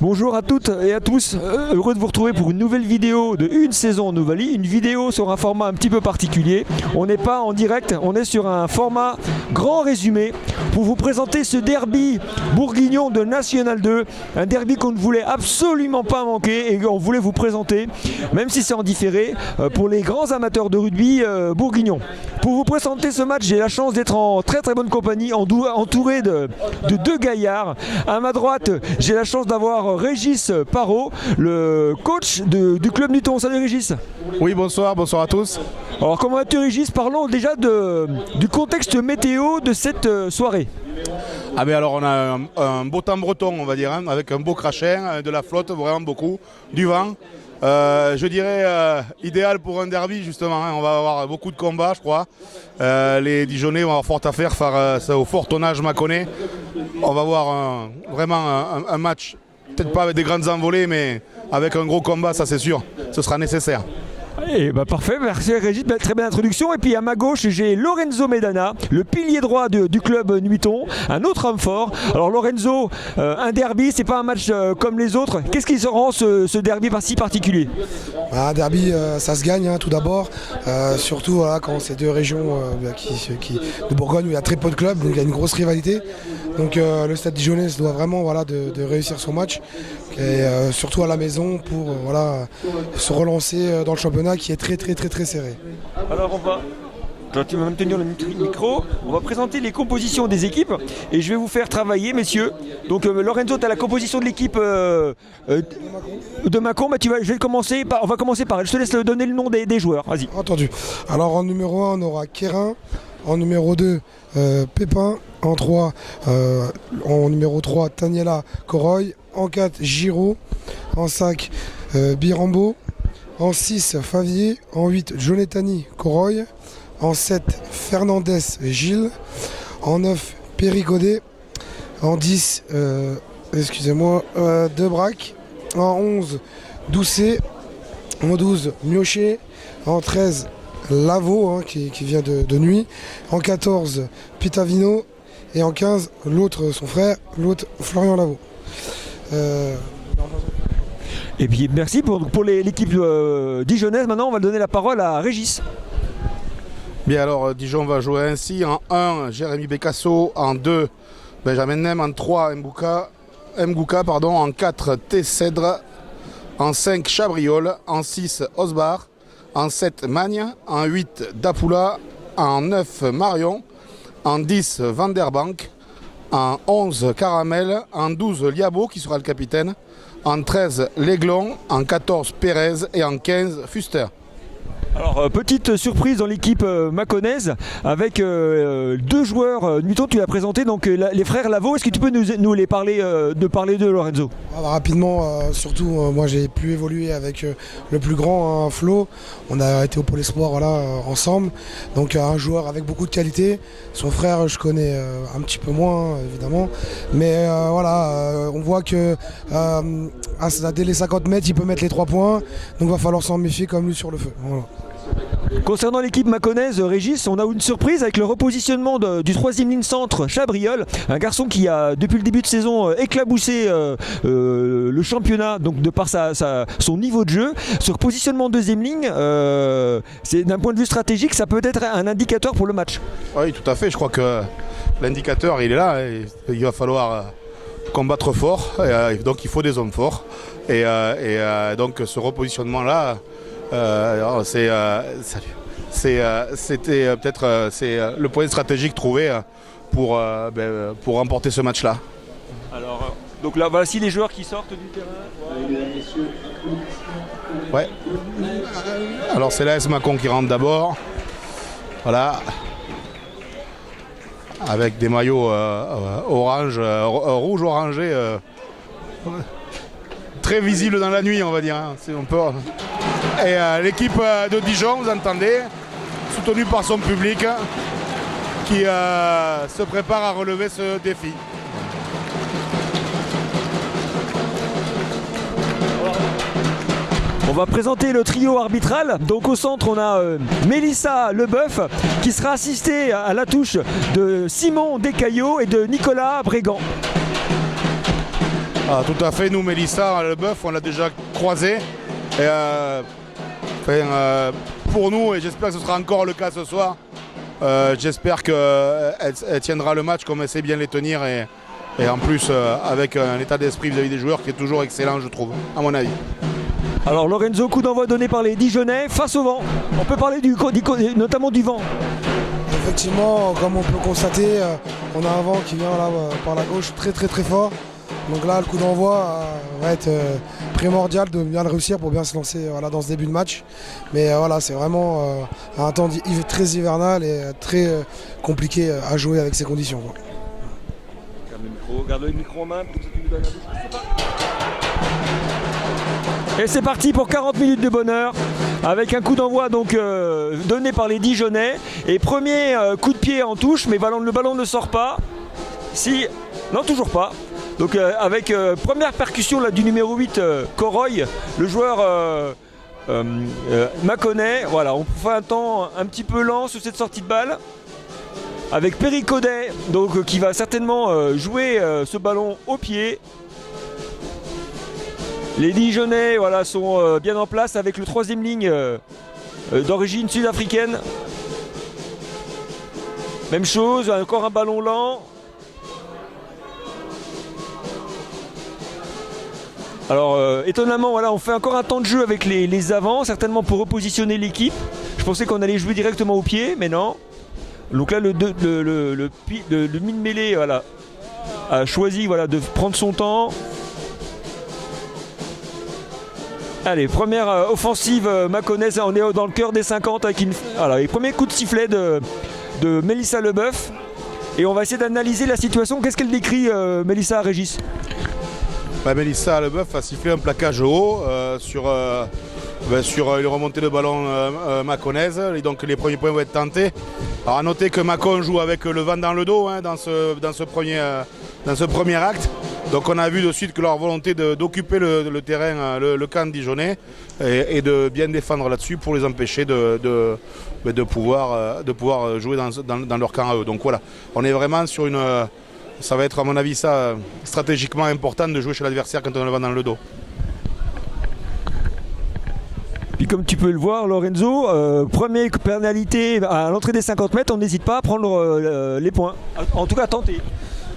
Bonjour à toutes et à tous, heureux de vous retrouver pour une nouvelle vidéo de Une saison en Ovalie, une vidéo sur un format un petit peu particulier. On n'est pas en direct, on est sur un format grand résumé pour vous présenter ce derby bourguignon de National 2, un derby qu'on ne voulait absolument pas manquer et qu'on voulait vous présenter, même si c'est en différé, pour les grands amateurs de rugby bourguignons. Pour vous présenter ce match, j'ai la chance d'être en très très bonne compagnie, entouré de deux gaillards. À ma droite, j'ai la chance d'avoir Régis Parot, le coach du club Newton. Salut Régis. Oui, bonsoir à tous. Alors comment vas-tu Régis? Parlons déjà du contexte météo de cette soirée. Ah ben alors on a un beau temps breton on va dire, hein, avec un beau crachin, de la flotte, vraiment beaucoup, du vent. Je dirais idéal pour un derby justement, hein. On va avoir beaucoup de combats je crois. Les Dijonais vont avoir fort à faire ça au fort tonnage Mâconnais. On va voir vraiment un match, peut-être pas avec des grandes envolées mais avec un gros combat, ça c'est sûr, ce sera nécessaire. Et bah parfait, merci Régis, très belle introduction. Et puis à ma gauche, j'ai Lorenzo Medana, le pilier droit du club Nuiton, un autre homme fort. Alors Lorenzo, un derby, c'est pas un match comme les autres. Qu'est-ce qui rend ce derby si particulier? Un derby, ça se gagne hein, tout d'abord, surtout voilà, quand c'est deux régions de Bourgogne où il y a très peu de clubs, donc il y a une grosse rivalité. Donc le Stade Dijonnais doit vraiment de réussir son match, et surtout à la maison pour se relancer dans le championnat qui est très serré. Alors tu vas maintenir le micro, on va présenter les compositions des équipes et je vais vous faire travailler messieurs. Donc Lorenzo, tu as la composition de l'équipe de Mâcon, bah, on va commencer par elle, je te laisse donner le nom des joueurs, vas-y. Entendu. Alors en numéro 1 on aura Kérin, en numéro 2 Pépin, en 3 en numéro 3 Taniela Coroy, en 4 Giraud, en 5 Birambo, en 6 Favier, en 8 Jonetani Coroy, en 7 Fernandez Gilles, en 9 Périgodet, en 10 Debrac, en 11 Doucet, en 12 Miochet, en 13 Lavaux hein, qui vient de Nuit, en 14 Pitavino et en 15 son frère, Florian Lavaux. Et puis merci pour l'équipe dijonnaise. Maintenant on va donner la parole à Régis. Bien alors Dijon va jouer ainsi: en 1 Jérémy Becasso, en 2 Benjamin Nem, en 3 Mgouka, en 4 Tessèdre, en 5 Chabriol, en 6 Osbar, en 7 Magne, en 8 Dapoula, en 9 Marion, en 10 Vanderbank, en 11 Caramel, en 12 Liabo qui sera le capitaine, en 13 L'Aiglon, en 14 Pérez et en 15 Fuster. Alors petite surprise dans l'équipe mâconnaise avec deux joueurs Nuiton, tu as présenté donc les frères Lavaux. Est-ce que tu peux nous les parler de Lorenzo? Rapidement, surtout moi j'ai pu évoluer avec le plus grand hein, Flo. On a été au Pôle Espoir ensemble, donc un joueur avec beaucoup de qualité. Son frère je connais un petit peu moins évidemment, mais on voit que dès les 50 mètres il peut mettre les 3 points, donc va falloir s'en méfier comme lui sur le feu. Voilà. Concernant l'équipe mâconnaise, Régis, on a eu une surprise avec le repositionnement du troisième ligne centre Chabriol, un garçon qui a depuis le début de saison éclaboussé le championnat, donc de par son niveau de jeu. Ce repositionnement deuxième ligne, c'est d'un point de vue stratégique, ça peut être un indicateur pour le match. Oui, tout à fait. Je crois que l'indicateur il est là. Il va falloir combattre fort, donc il faut des hommes forts. Et donc ce repositionnement là. C'était peut-être le point stratégique trouvé pour remporter ce match-là. Alors, donc là, voici les joueurs qui sortent du terrain. Ouais. Alors c'est l'AS Mâcon qui rentre d'abord. Voilà. Avec des maillots rouge orangé. Très visible dans la nuit on va dire. Hein. Et l'équipe de Dijon, vous entendez, soutenue par son public, qui se prépare à relever ce défi. On va présenter le trio arbitral. Donc au centre on a Mélissa Leboeuf qui sera assistée à la touche de Simon Descaillots et de Nicolas Brégan. Ah, tout à fait, nous Mélissa Leboeuf, on l'a déjà croisé. Et, pour nous, et j'espère que ce sera encore le cas ce soir, j'espère qu'elle tiendra le match comme elle sait bien les tenir et en plus avec un état d'esprit vis-à-vis des joueurs qui est toujours excellent, je trouve, à mon avis. Alors Lorenzo, coup d'envoi donné par les Dijonais face au vent. On peut parler notamment du vent. Effectivement, comme on peut constater, on a un vent qui vient là par la gauche très très très fort. Donc là, le coup d'envoi va être primordial de bien le réussir pour bien se lancer dans ce début de match. Mais voilà, c'est vraiment un temps très hivernal et très compliqué à jouer avec ces conditions. Garde le micro en main pour que tu lui donnes la bouche. Et c'est parti pour 40 minutes de bonheur avec un coup d'envoi donc donné par les Dijonais. Et premier coup de pied en touche, mais le ballon ne sort pas. Si, non, toujours pas. Donc avec première percussion là, du numéro 8, Coroy, le joueur Mâconnais. Voilà, on fait un temps un petit peu lent sur cette sortie de balle. Avec Perry Codet, donc, qui va certainement jouer ce ballon au pied. Les Dijonais voilà, sont bien en place avec le troisième ligne d'origine sud-africaine. Même chose, encore un ballon lent. Alors étonnamment, voilà, on fait encore un temps de jeu avec les avants, certainement pour repositionner l'équipe. Je pensais qu'on allait jouer directement au pied, mais non. Donc là, le mine-mêlée voilà, a choisi voilà, de prendre son temps. Allez, première offensive Mâconnaise, on est dans le cœur des 50 avec les premiers coups de sifflet de Mélissa Leboeuf. Et on va essayer d'analyser la situation. Qu'est-ce qu'elle décrit, Mélissa, à Régis? Mélissa Leboeuf a sifflé un plaquage haut sur une remontée de ballon Mâconnaise. Et donc les premiers points vont être tentés. Alors à noter que Mâcon joue avec le vent dans le dos dans ce premier acte. Donc on a vu de suite que leur volonté d'occuper le terrain, le camp dijonnais, et de bien défendre là-dessus pour les empêcher de pouvoir jouer dans leur camp à eux. Donc voilà, on est vraiment sur ça va être à mon avis ça stratégiquement important de jouer chez l'adversaire quand on a le vent dans le dos. Puis comme tu peux le voir, Lorenzo, première pénalité à l'entrée des 50 mètres, on n'hésite pas à prendre les points. En tout cas, tenter.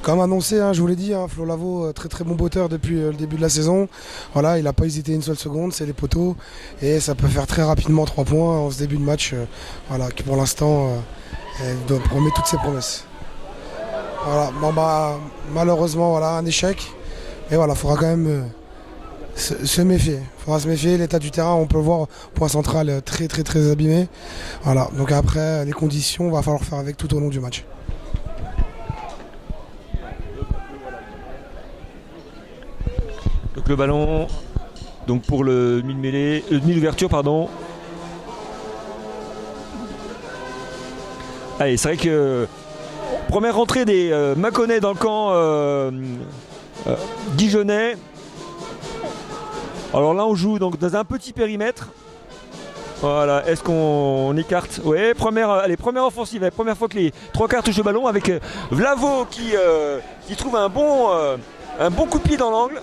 Comme annoncé, je vous l'ai dit, Flo Lavo, très très bon botteur depuis le début de la saison. Voilà, il n'a pas hésité une seule seconde, c'est les poteaux. Et ça peut faire très rapidement 3 points en ce début de match, qui pour l'instant promet toutes ses promesses. Voilà, malheureusement, un échec. Et voilà, il faudra quand même se méfier. Il faudra se méfier. L'état du terrain, on peut le voir, point central très très très abîmé. Voilà, donc après, les conditions, il va falloir faire avec tout au long du match. Donc le ballon, donc pour le demi-ouverture, pardon. Allez, c'est vrai que première rentrée des Mâconnais dans le camp dijonnais. Alors là, on joue donc dans un petit périmètre. Voilà, est-ce qu'on écarte? Ouais, première offensive, la première fois que les 3 quarts touchent le ballon avec Vlavo qui trouve un bon coup de pied dans l'angle.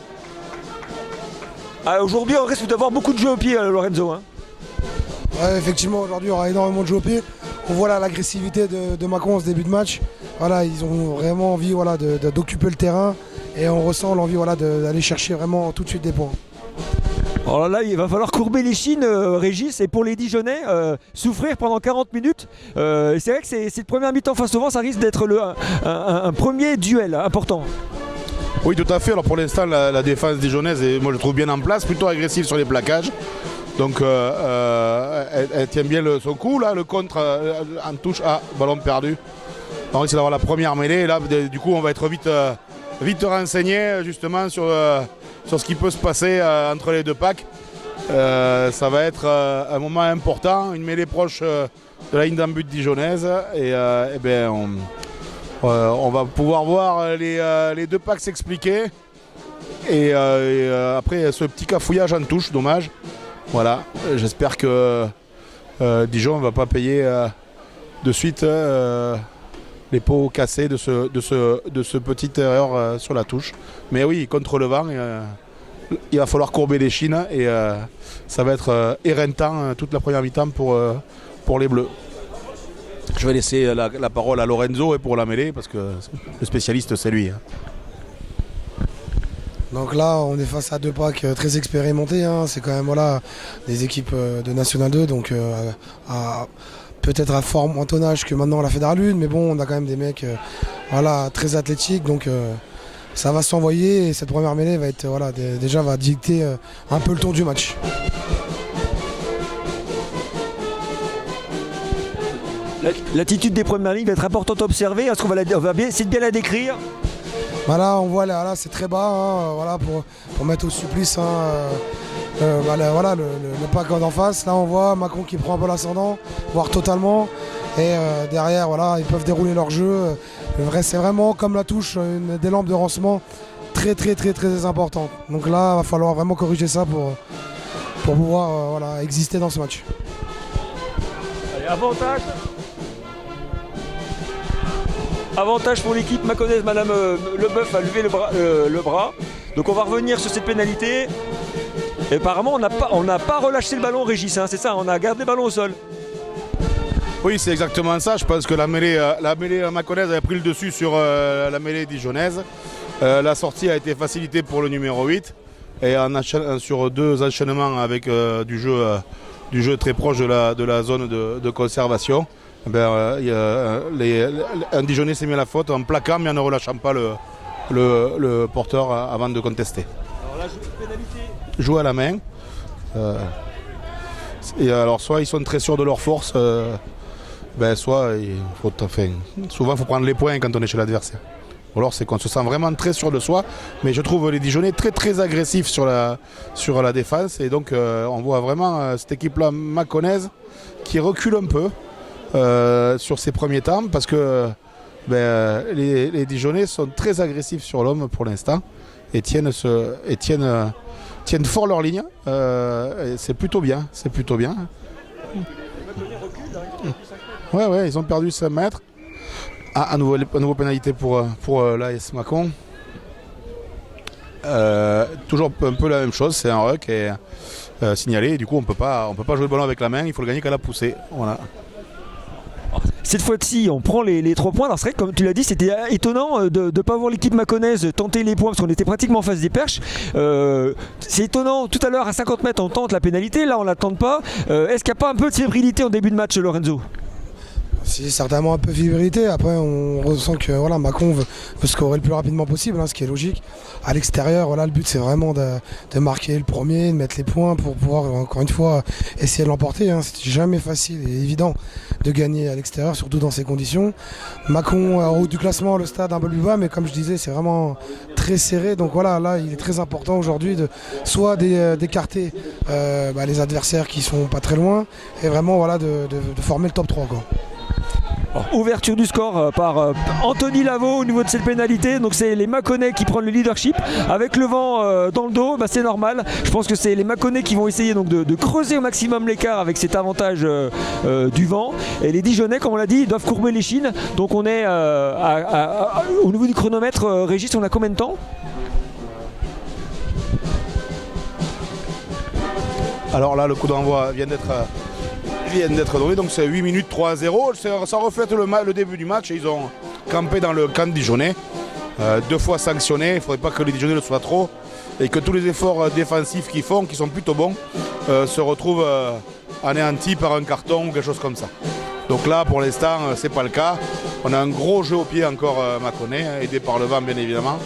Aujourd'hui, on risque d'avoir beaucoup de jeux au pied, Lorenzo. Ouais, effectivement, aujourd'hui, il y aura énormément de jeux au pied. On voit là l'agressivité de Mâcon en ce début de match. Voilà, ils ont vraiment envie d'occuper le terrain et on ressent l'envie d'aller chercher vraiment tout de suite des points. Alors là, il va falloir courber les chines, Régis, et pour les Dijonnais, souffrir pendant 40 minutes. C'est vrai que cette première mi-temps face au vent, ça risque d'être un premier duel important. Oui, tout à fait. Alors pour l'instant, la défense dijonnaise, moi je trouve bien en place, plutôt agressive sur les plaquages. Donc elle tient bien son coup. Là, le contre en touche à ballon perdu. On risque d'avoir la première mêlée. Et là, du coup, on va être vite renseigné justement sur ce qui peut se passer entre les deux packs. Ça va être un moment important, une mêlée proche de la ligne d'en but dijonnaise. Et on va pouvoir voir les deux packs s'expliquer. Et après, ce petit cafouillage en touche, dommage. Voilà, j'espère que Dijon ne va pas payer de suite les pots cassés de ce petite erreur sur la touche. Mais oui, contre le vent, il va falloir courber les chines et ça va être éreintant toute la première mi-temps pour les Bleus. Je vais laisser la parole à Lorenzo pour la mêlée parce que le spécialiste c'est lui. Donc là, on est face à deux packs très expérimentés. Hein. C'est quand même voilà, des équipes de National 2, donc peut-être à fort moins tonnage que maintenant la Fédéralune, mais bon, on a quand même des mecs voilà, très athlétiques, donc ça va s'envoyer et cette première mêlée va être déjà va dicter un peu le ton du match. L'attitude des premières lignes va être importante à observer. Est-ce qu'on va essayer de bien la décrire? Voilà, on voit là c'est très bas, hein, voilà, pour mettre au supplice hein, le pack d'en face. Là on voit Macon qui prend un peu l'ascendant, voire totalement. Et derrière, voilà, ils peuvent dérouler leur jeu. C'est vraiment comme la touche, des lampes de rancement très importantes. Donc là, il va falloir vraiment corriger ça pour pouvoir exister dans ce match. Allez, avantage pour l'équipe maconnaise. Madame Leboeuf a levé le bras. Donc on va revenir sur cette pénalité. Et apparemment on n'a pas relâché le ballon, Régis, hein, c'est ça, on a gardé le ballon au sol. Oui, c'est exactement ça. Je pense que la mêlée maconnaise avait pris le dessus sur la mêlée dijonnaise. La sortie a été facilitée pour le numéro 8. Et sur deux enchaînements avec du jeu très proche de la zone de conservation, un Dijonnais s'est mis à la faute en plaquant mais en ne relâchant pas le porteur avant de contester. Alors là, pénalité. Joue à la main. Et alors soit ils sont très sûrs de leur force, soit souvent il faut prendre les points quand on est chez l'adversaire. Ou alors c'est qu'on se sent vraiment très sûr de soi, mais je trouve les Dijonnais très agressifs sur la défense et donc on voit vraiment cette équipe-là maconnaise qui recule un peu sur ses premiers temps parce que les Dijonnais sont très agressifs sur l'homme pour l'instant et tiennent fort leur ligne. C'est plutôt bien. Ouais, ils ont perdu 5 mètres. À nouveau pénalité pour l'AS Mâcon. Toujours un peu la même chose, c'est un ruck et signalé. Et du coup, on peut pas jouer le ballon avec la main, il faut le gagner qu'à la poussée. Voilà. Cette fois-ci, on prend les 3 points. Alors c'est vrai que, comme tu l'as dit, c'était étonnant de ne pas voir l'équipe maconnaise tenter les points parce qu'on était pratiquement en face des perches. C'est étonnant, tout à l'heure à 50 mètres on tente la pénalité, là on ne la tente pas. Est-ce qu'il n'y a pas un peu de fébrilité en début de match, Lorenzo? C'est certainement un peu de fébrilité. Après, on ressent que Mâcon veut scorer le plus rapidement possible, ce qui est logique. À l'extérieur, le but c'est vraiment de marquer le premier, de mettre les points pour pouvoir encore une fois essayer de l'emporter. C'est jamais facile et évident de gagner à l'extérieur, surtout dans ces conditions. Mâcon en haut du classement, le stade un peu plus bas, mais comme je disais, c'est vraiment très serré. Donc voilà, là il est très important aujourd'hui de soit d'écarter les adversaires qui sont pas très loin et vraiment de former le top 3 quoi. Ouverture du score par Anthony Lavaux au niveau de cette pénalité. Donc c'est les Mâconnais qui prennent le leadership avec le vent dans le dos, c'est normal. Je pense que c'est les Mâconnais qui vont essayer donc de creuser au maximum l'écart avec cet avantage du vent. Et les Dijonnais, comme on l'a dit, doivent courber les chines. Donc on est au niveau du chronomètre, Régis, on a combien de temps? Alors là, le coup d'envoi vient d'être donné, donc c'est 8 minutes 3-0. Ça reflète le début du match. Ils ont campé dans le camp dijonnais, 2 fois sanctionnés. Il ne faudrait pas que les Dijonnais le soient trop et que tous les efforts défensifs qu'ils font, qui sont plutôt bons, se retrouvent anéantis par un carton ou quelque chose comme ça. Donc là, pour l'instant, c'est pas le cas. On a un gros jeu au pied encore mâconnais, aidé par le vent bien évidemment,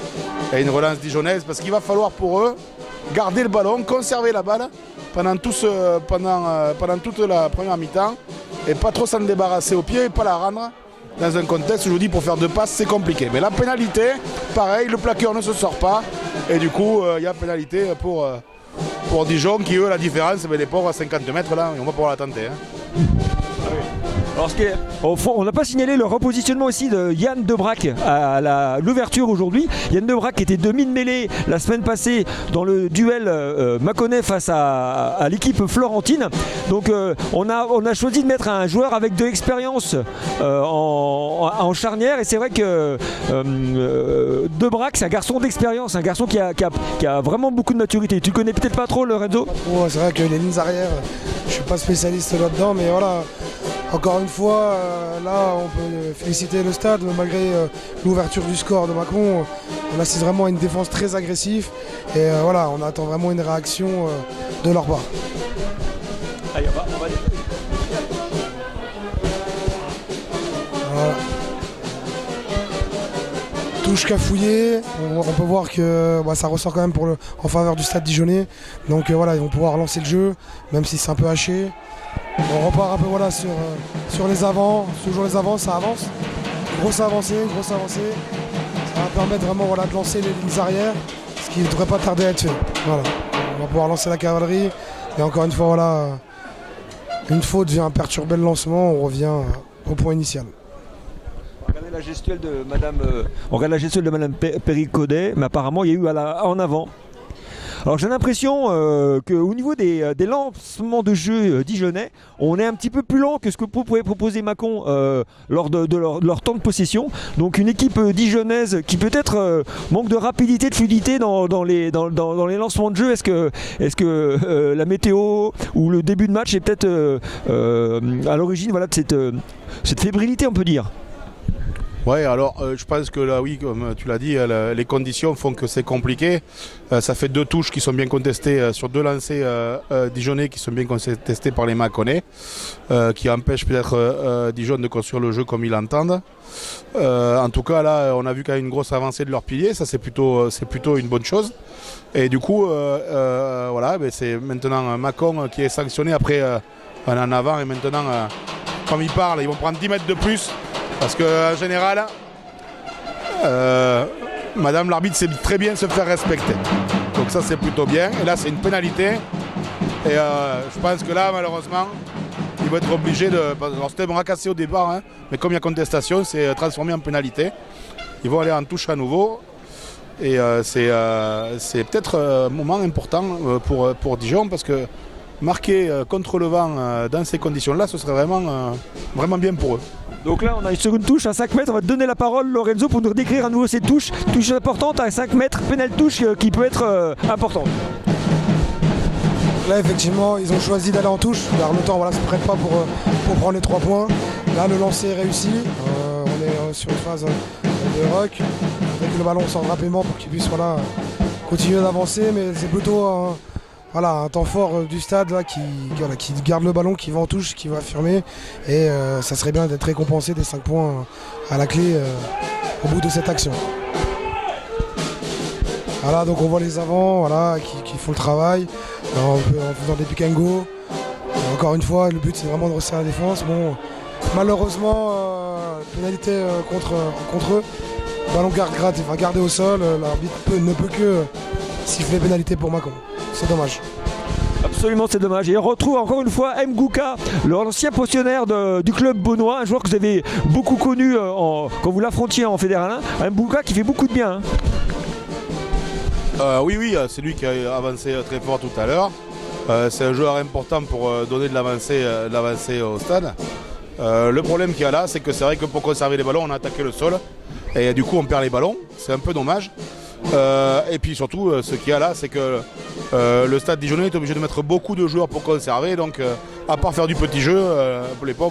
et une relance dijonnaise parce qu'il va falloir pour eux garder le ballon, conserver la balle pendant toute la première mi-temps et pas trop s'en débarrasser au pied et pas la rendre dans un contexte où je vous dis pour faire 2 passes c'est compliqué. Mais la pénalité, pareil, le plaqueur ne se sort pas et du coup il y a pénalité pour Dijon qui eux la différence, les pauvres à 50 mètres là, on va pouvoir la tenter. Alors, on n'a pas signalé le repositionnement aussi de Yann Debrac à l'ouverture aujourd'hui. Yann Debrac était demi de mêlée la semaine passée dans le duel Mâconnais face à l'équipe florentine. Donc on a choisi de mettre un joueur avec de l'expérience en charnière, et c'est vrai que Debrac, c'est un garçon d'expérience, un garçon qui a vraiment beaucoup de maturité. Tu connais peut-être pas trop, Lorenzo? Ouais, c'est vrai que les lignes arrière, je suis pas spécialiste là-dedans, mais voilà. Encore une fois, là, on peut féliciter le stade, malgré l'ouverture du score de Mâcon. On assiste vraiment à une défense très agressive. Et voilà, on attend vraiment une réaction de leur part. Allez, on va... Voilà. Touche cafouillée. On peut voir que ça ressort quand même en faveur du stade dijonnais. Donc voilà, ils vont pouvoir lancer le jeu, même si c'est un peu haché. On repart un peu voilà, sur les avants, toujours les avants, ça avance. Grosse avancée. Ça va permettre vraiment voilà, de lancer les lignes arrière, ce qui ne devrait pas tarder à être fait. Voilà. On va pouvoir lancer la cavalerie. Et encore une fois, voilà, une faute vient perturber le lancement, on revient au point initial. On regarde la gestuelle de Madame Péricaudet, mais apparemment il y a eu en avant. Alors j'ai l'impression qu'au niveau des lancements de jeu dijonnais, on est un petit peu plus lent que ce que pouvait proposer Mâcon lors de leur temps de possession. Donc une équipe dijonnaise qui peut-être manque de rapidité, de fluidité dans les lancements de jeu. Est-ce que la météo ou le début de match est peut-être à l'origine voilà, de cette fébrilité, on peut dire? Ouais, alors je pense que là, oui, comme tu l'as dit, les conditions font que c'est compliqué. Ça fait 2 touches qui sont bien contestées sur 2 lancers dijonnais qui sont bien contestés par les Mâconnais, qui empêchent peut-être Dijon de construire le jeu comme ils l'entendent. En tout cas, là, on a vu quand même une grosse avancée de leur pilier, ça c'est plutôt une bonne chose. Et du coup, voilà, c'est maintenant Mâcon qui est sanctionné après en avant, et maintenant, comme ils parlent, ils vont prendre 10 mètres de plus. Parce qu'en général, Madame l'arbitre sait très bien se faire respecter. Donc ça c'est plutôt bien. Et là c'est une pénalité. Et je pense que là malheureusement, ils vont être obligés de... Alors c'était racassé au départ, hein, mais comme il y a contestation, c'est transformé en pénalité. Ils vont aller en touche à nouveau. Et c'est peut-être un moment important pour Dijon, parce que marquer contre le vent dans ces conditions-là, ce serait vraiment bien pour eux. Donc là on a sur une touche à 5 mètres, on va te donner la parole Lorenzo pour nous décrire à nouveau ces touches importantes à 5 mètres, pénal touche qui peut être importante. Là effectivement ils ont choisi d'aller en touche, car le temps voilà, se prête pas pour prendre les 3 points. Là le lancer est réussi, on est sur une phase de rock, avec le ballon sans rapidement pour qu'ils puissent voilà, continuer d'avancer, mais c'est plutôt un temps fort du stade là, qui garde le ballon, qui va en touche, qui va affirmer, et ça serait bien d'être récompensé des 5 points à la clé au bout de cette action. Voilà, donc on voit les avants voilà, qui font le travail en faisant des pick and go. Encore une fois, le but c'est vraiment de resserrer la défense. Bon, malheureusement, pénalité contre eux. Ballon gardé au sol, l'arbitre ne peut que siffler pénalité pour Mâcon. C'est dommage. Absolument, c'est dommage. Et on retrouve encore une fois Mgouka, l'ancien pensionnaire du club beaunois, un joueur que vous avez beaucoup connu quand vous l'affrontiez en fédéral 1. Mgouka qui fait beaucoup de bien. Oui, c'est lui qui a avancé très fort tout à l'heure. C'est un joueur important pour donner de l'avancée au stade. Le problème qu'il y a là, c'est que c'est vrai que pour conserver les ballons, on a attaqué le sol. Et du coup, on perd les ballons. C'est un peu dommage. Et puis surtout, ce qu'il y a là, c'est que le stade dijonnais est obligé de mettre beaucoup de joueurs pour conserver. Donc, à part faire du petit jeu,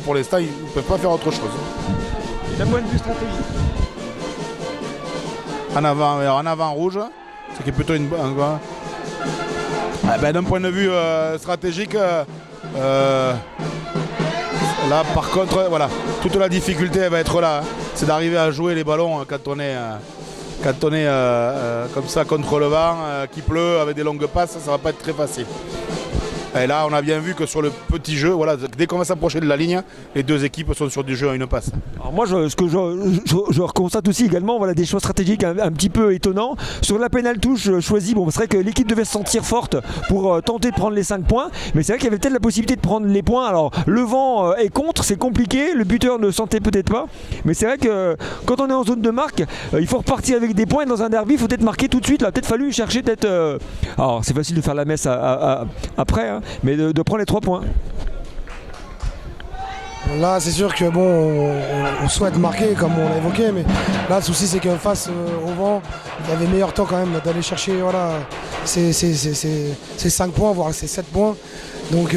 pour l'instant, ils ne peuvent pas faire autre chose. D'un point de vue stratégique. En avant rouge, ce qui est plutôt d'un point de vue stratégique, là par contre, voilà, toute la difficulté elle va être là. C'est d'arriver à jouer les ballons quand on est comme ça contre le vent, qu'il pleut, avec des longues passes, ça va pas être très facile. Et là, on a bien vu que sur le petit jeu, voilà, dès qu'on va s'approcher de la ligne, les deux équipes sont sur du jeu à une passe. Alors moi, ce que je constate aussi également, voilà, des choix stratégiques un petit peu étonnants. Sur la pénale touche choisie, bon, c'est vrai que l'équipe devait se sentir forte pour tenter de prendre les 5 points, mais c'est vrai qu'il y avait peut-être la possibilité de prendre les points. Alors le vent est contre, c'est compliqué, le buteur ne sentait peut-être pas, mais c'est vrai que quand on est en zone de marque, il faut repartir avec des points. Et dans un derby, il faut peut-être marquer tout de suite. Il a peut-être fallu chercher alors c'est facile de faire la messe après, hein, mais de prendre les 3 points. Là, c'est sûr que bon, on souhaite marquer comme on l'a évoqué, mais là, le souci, c'est que face au vent, il y avait meilleur temps quand même d'aller chercher voilà, ces 5 points, voire ces 7 points. Donc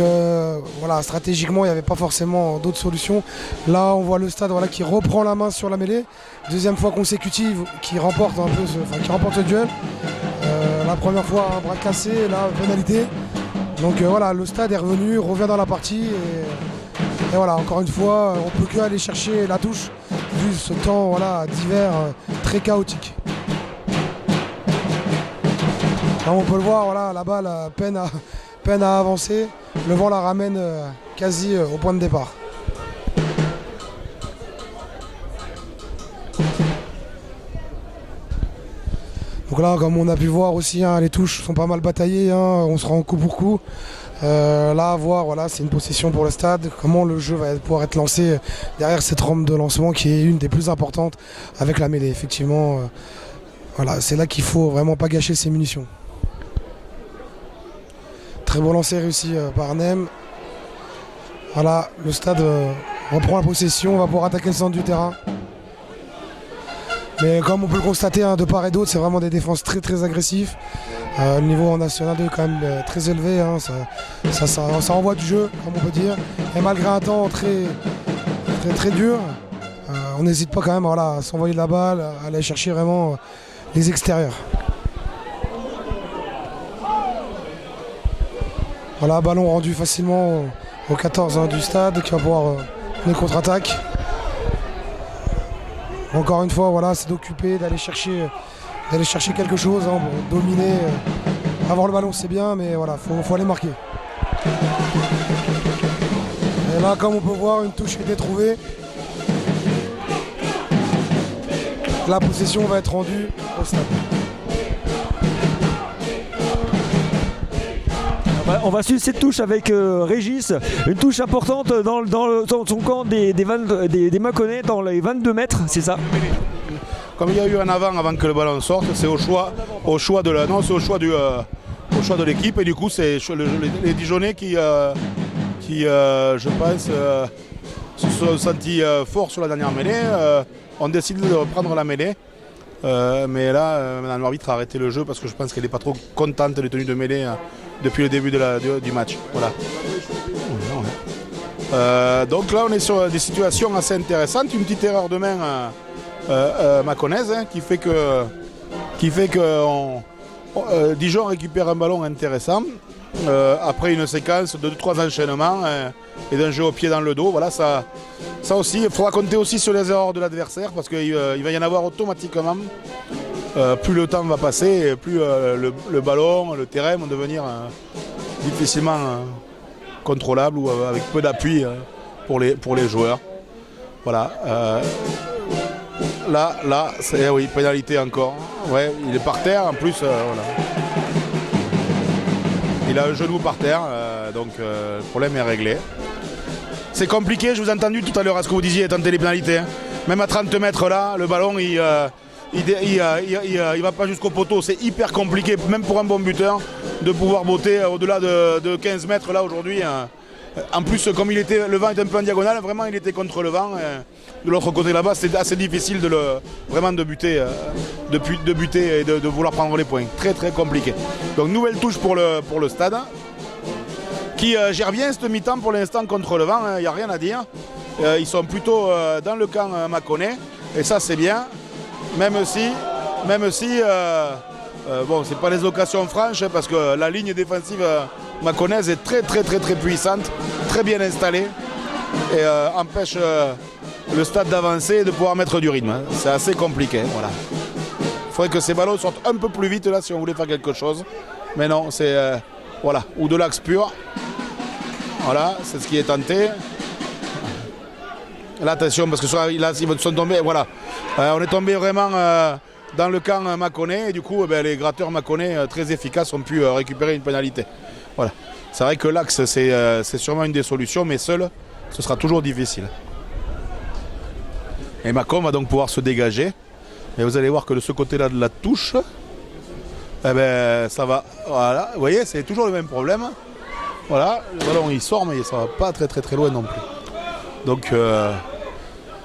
voilà, stratégiquement, il n'y avait pas forcément d'autres solutions. Là, on voit le Stade voilà, qui reprend la main sur la mêlée. Deuxième fois consécutive, qui remporte le duel. La première fois, un bras cassé, là, pénalité. Donc voilà, le Stade est revenu, revient dans la partie. Et voilà, encore une fois, on ne peut que aller chercher la touche, vu ce temps voilà, d'hiver très chaotique. Là, on peut le voir, voilà, la balle peine à avancer. Le vent la ramène quasi au point de départ. Donc là, comme on a pu voir aussi, hein, les touches sont pas mal bataillées, hein, on se rend coup pour coup. Là, à voir, voilà, c'est une possession pour le Stade. Comment le jeu va pouvoir être lancé derrière cette rampe de lancement qui est une des plus importantes avec la mêlée. Effectivement, voilà, c'est là qu'il faut vraiment pas gâcher ses munitions. Très beau lancer réussi par Nem. Voilà, le Stade reprend la possession, va pouvoir attaquer le centre du terrain. Mais comme on peut le constater hein, de part et d'autre, c'est vraiment des défenses très très agressives. Le niveau en National 2 est quand même très élevé, hein, ça envoie du jeu, comme on peut dire. Et malgré un temps très dur, on n'hésite pas quand même voilà, à s'envoyer de la balle, à aller chercher vraiment les extérieurs. Voilà, ballon rendu facilement au 14 hein, du Stade qui va pouvoir une contre-attaque. Encore une fois, voilà, c'est d'occuper, d'aller chercher quelque chose, hein, pour dominer. Avoir le ballon, c'est bien, mais voilà, faut aller marquer. Et là, comme on peut voir, une touche a été trouvée. La possession va être rendue au Stade. On va suivre cette touche avec Régis, une touche importante dans son camp des Mâconnais dans les 22 mètres, c'est ça? Comme il y a eu un avant que le ballon sorte, c'est au choix de l'équipe et du coup c'est les Dijonais qui je pense se sont sentis forts sur la dernière mêlée, ont décidé de reprendre la mêlée. Mais là, Madame l'arbitre a arrêté le jeu parce que je pense qu'elle n'est pas trop contente des tenues de mêlée depuis le début du match. Voilà. Donc là, on est sur des situations assez intéressantes. Une petite erreur de main mâconnaise hein, qui fait que Dijon récupère un ballon intéressant. Après une séquence de 2-3 enchaînements et d'un jeu au pied dans le dos. Voilà, ça aussi, il faudra compter aussi sur les erreurs de l'adversaire parce qu'il va y en avoir automatiquement. Plus le temps va passer, et plus le ballon, le terrain vont devenir difficilement contrôlables ou avec peu d'appui pour les joueurs. Voilà. Là, c'est oui, pénalité encore. Ouais, il est par terre en plus. Voilà. Il a un genou par terre, donc le problème est réglé. C'est compliqué, je vous ai entendu tout à l'heure à ce que vous disiez, tenter les pénalités. Hein. Même à 30 mètres là, le ballon il va pas jusqu'au poteau. C'est hyper compliqué, même pour un bon buteur, de pouvoir botter au-delà de 15 mètres là aujourd'hui. En plus, comme le vent est un peu en diagonale, vraiment il était contre le vent. De l'autre côté là-bas, c'est assez difficile de buter et de vouloir prendre les points. Très très compliqué. Donc nouvelle touche pour le Stade, qui gère bien cette mi-temps pour l'instant contre le vent, il n'y a rien à dire. Ils sont plutôt dans le camp mâconnais, et ça c'est bien, même si bon, c'est pas les occasions franches, parce que la ligne défensive mâconnaise est très très très très puissante, très bien installée, et empêche le Stade d'avancer et de pouvoir mettre du rythme. C'est assez compliqué, voilà. Il faudrait que ces ballons sortent un peu plus vite là si on voulait faire quelque chose, mais non, c'est voilà, ou de l'axe pur. Voilà, c'est ce qui est tenté. Là, attention, parce que là, ils sont tombés. Voilà. On est tombé vraiment dans le camp Mâconnais. Et du coup, les gratteurs Mâconnais très efficaces ont pu récupérer une pénalité. Voilà. C'est vrai que l'axe, c'est sûrement une des solutions, mais seul, ce sera toujours difficile. Et Mâcon va donc pouvoir se dégager. Et vous allez voir que de ce côté-là de la touche, ça va. Voilà. Vous voyez, c'est toujours le même problème. Voilà, le ballon il sort, mais ça va pas très loin non plus. Donc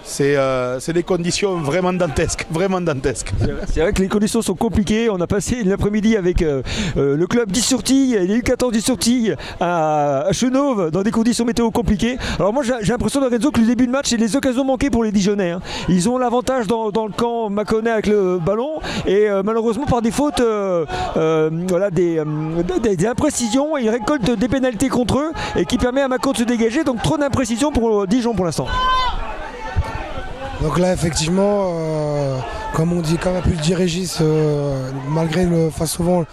c'est des conditions vraiment dantesques, vraiment dantesques. C'est vrai que les conditions sont compliquées. On a passé l'après-midi avec le club d'Is-sur-Tille et les U14 d'Is-sur-Tille à Chenauve dans des conditions météo compliquées. Alors moi j'ai l'impression Lorenzo que le début de match c'est les occasions manquées pour les Dijonais. Hein. Ils ont l'avantage dans le camp Mâconnais avec le ballon et malheureusement par des fautes, voilà, des imprécisions, ils récoltent des pénalités contre eux et qui permet à Mâcon de se dégager. Donc trop d'imprécisions pour Dijon pour l'instant. Donc là, effectivement, comme a pu le dire Régis, malgré face au vent,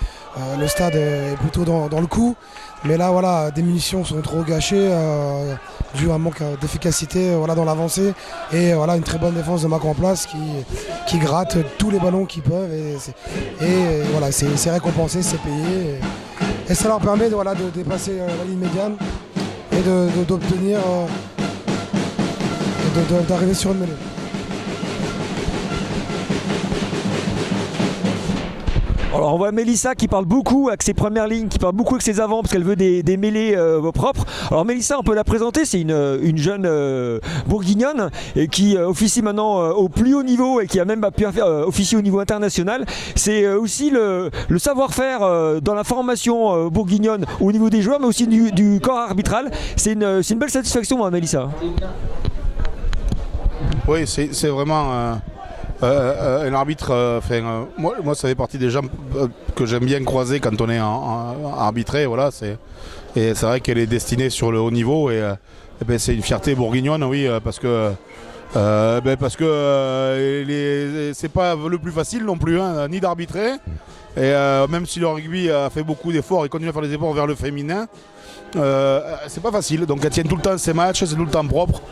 le stade est plutôt dans le coup. Mais là, voilà, des munitions sont trop gâchées, dû à un manque d'efficacité dans l'avancée. Et voilà, une très bonne défense de Mâcon en place qui gratte tous les ballons qu'ils peuvent. Et voilà, c'est récompensé, c'est payé. Et ça leur permet de dépasser la ligne médiane et d'obtenir, d'arriver sur une mêlée. Alors on voit Mélissa qui parle beaucoup avec ses premières lignes, qui parle beaucoup avec ses avants parce qu'elle veut des mêlées propres. Alors Mélissa, on peut la présenter, c'est une jeune bourguignonne et qui officie maintenant au plus haut niveau et qui a même pu officier au niveau international. C'est aussi le savoir-faire dans la formation bourguignonne au niveau des joueurs mais aussi du corps arbitral. C'est une belle satisfaction, Mélissa. Oui, c'est vraiment... un arbitre, moi ça fait partie des gens que j'aime bien croiser quand on est en arbitré, voilà, et c'est vrai qu'elle est destinée sur le haut niveau et c'est une fierté bourguignonne, oui, parce que c'est pas le plus facile non plus, hein, ni d'arbitrer, et même si le rugby a fait beaucoup d'efforts et continue à faire des efforts vers le féminin, c'est pas facile, donc elle tient tout le temps ses matchs, c'est tout le temps propre.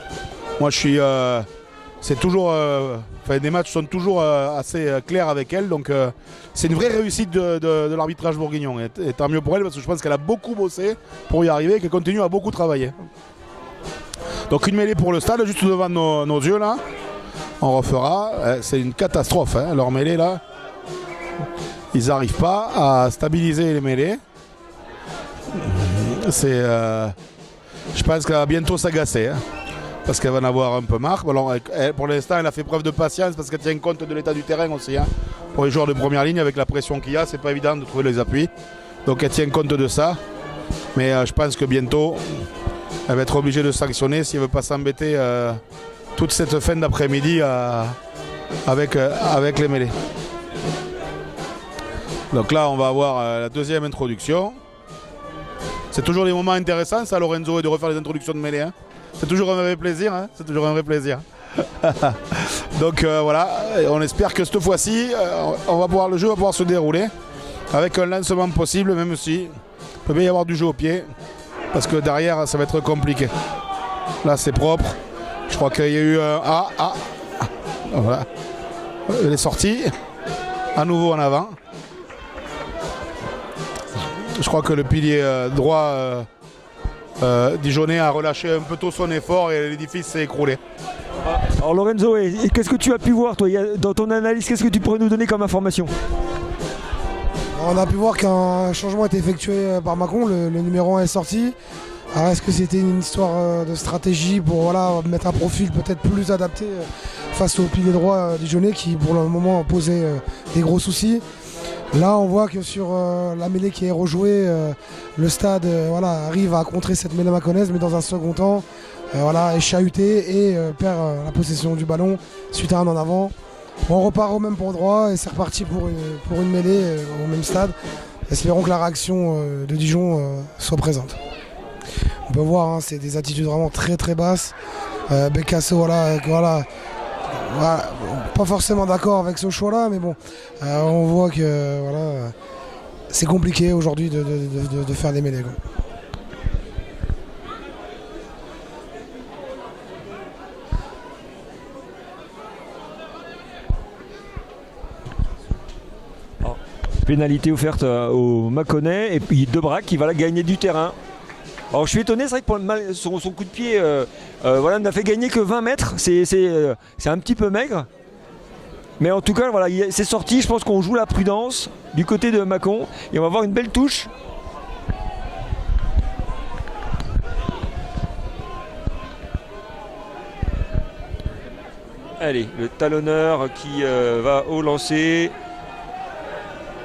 Moi je suis... c'est toujours, les matchs sont toujours assez clairs avec elle, donc c'est une vraie réussite de l'arbitrage bourguignon. Et tant mieux pour elle parce que je pense qu'elle a beaucoup bossé pour y arriver et qu'elle continue à beaucoup travailler. Donc une mêlée pour le stade, juste devant nos yeux là. On refera. C'est une catastrophe, hein, leur mêlée là. Ils n'arrivent pas à stabiliser les mêlées. Je pense qu'elle va bientôt s'agacer. Hein. Parce qu'elle va en avoir un peu marre. Alors, pour l'instant, elle a fait preuve de patience parce qu'elle tient compte de l'état du terrain aussi. Hein. Pour les joueurs de première ligne, avec la pression qu'il y a, c'est pas évident de trouver les appuis. Donc elle tient compte de ça. Mais je pense que bientôt, elle va être obligée de sanctionner si elle ne veut pas s'embêter toute cette fin d'après-midi avec les mêlées. Donc là, on va avoir la deuxième introduction. C'est toujours des moments intéressants, ça, Lorenzo, et de refaire les introductions de mêlées. Hein. C'est toujours un vrai plaisir, hein. C'est toujours un vrai plaisir. Donc voilà, on espère que cette fois-ci, le jeu va pouvoir se dérouler avec un lancement possible, même si il peut bien y avoir du jeu au pied, parce que derrière, ça va être compliqué. Là, c'est propre. Je crois qu'il y a eu un voilà. Elle est sortie, à nouveau en avant. Je crois que le pilier droit Dijonais a relâché un peu tôt son effort et l'édifice s'est écroulé. Alors Lorenzo, qu'est-ce que tu as pu voir toi dans ton analyse? Qu'est-ce que tu pourrais nous donner comme information? On a pu voir qu'un changement a été effectué par Mâcon, le numéro 1 est sorti. Alors est-ce que c'était une histoire de stratégie pour mettre un profil peut-être plus adapté face au pilier droit Dijonais qui pour le moment posait des gros soucis? Là, on voit que sur la mêlée qui est rejouée, le stade arrive à contrer cette mêlée mâconnaise, mais dans un second temps, est chahuté et perd la possession du ballon suite à un en avant. On repart au même endroit et c'est reparti pour une mêlée au même stade. Espérons que la réaction de Dijon soit présente. On peut voir, hein, c'est des attitudes vraiment très très basses. Becasso, pas forcément d'accord avec ce choix-là, mais bon, on voit que c'est compliqué aujourd'hui de faire des mêlées. Quoi. pénalité offerte au Mâconnais et puis Debrac qui va là gagner du terrain. Alors je suis étonné, c'est vrai que pour son coup de pied voilà, n'a fait gagner que 20 mètres, c'est un petit peu maigre. Mais en tout cas, voilà, c'est sorti, je pense qu'on joue la prudence du côté de Mâcon et on va avoir une belle touche. Allez, le talonneur qui va au lancer.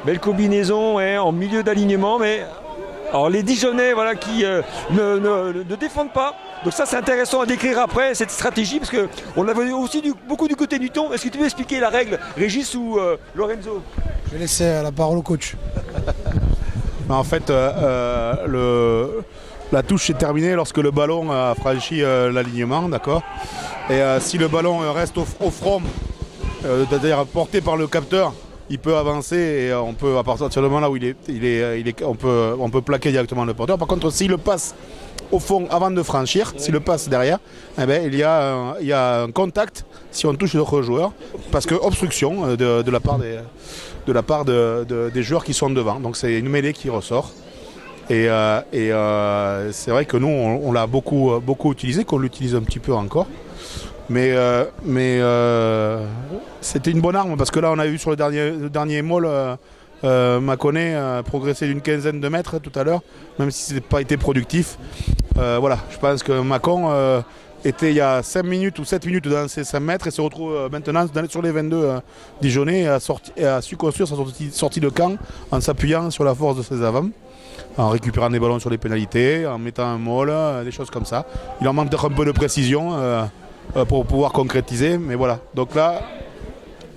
Belle combinaison en milieu d'alignement, mais alors les Dijonnais voilà, qui ne défendent pas. Donc ça c'est intéressant à décrire après cette stratégie parce qu'on l'avait aussi beaucoup du côté du ton. Est-ce que tu peux expliquer la règle, Régis ou Lorenzo? Je vais laisser la parole au coach. En fait, la touche est terminée lorsque le ballon a franchi l'alignement, d'accord. Et si le ballon reste au front, c'est-à-dire porté par le capteur, il peut avancer et on peut, à partir du moment là où on peut plaquer directement le porteur. Par contre, s'il le passe au fond avant de franchir, s'il le passe derrière, eh bien, il y a un contact si on touche d'autres joueurs, parce que obstruction de la part des joueurs qui sont devant. Donc c'est une mêlée qui ressort. Et c'est vrai que nous, on l'a beaucoup utilisé, qu'on l'utilise un petit peu encore. Mais c'était une bonne arme parce que là on a vu sur le dernier maul Mâconnais progresser d'une quinzaine de mètres tout à l'heure, même si ce n'a pas été productif. Voilà, je pense que Mâcon était il y a 5 minutes ou 7 minutes dans ses 5 mètres et se retrouve maintenant sur les 22 Dijonnais et a su construire sa sortie de camp en s'appuyant sur la force de ses avants, en récupérant des ballons sur les pénalités, en mettant un maul, des choses comme ça. Il en manque peut-être un peu de précision pour pouvoir concrétiser, mais voilà. Donc là,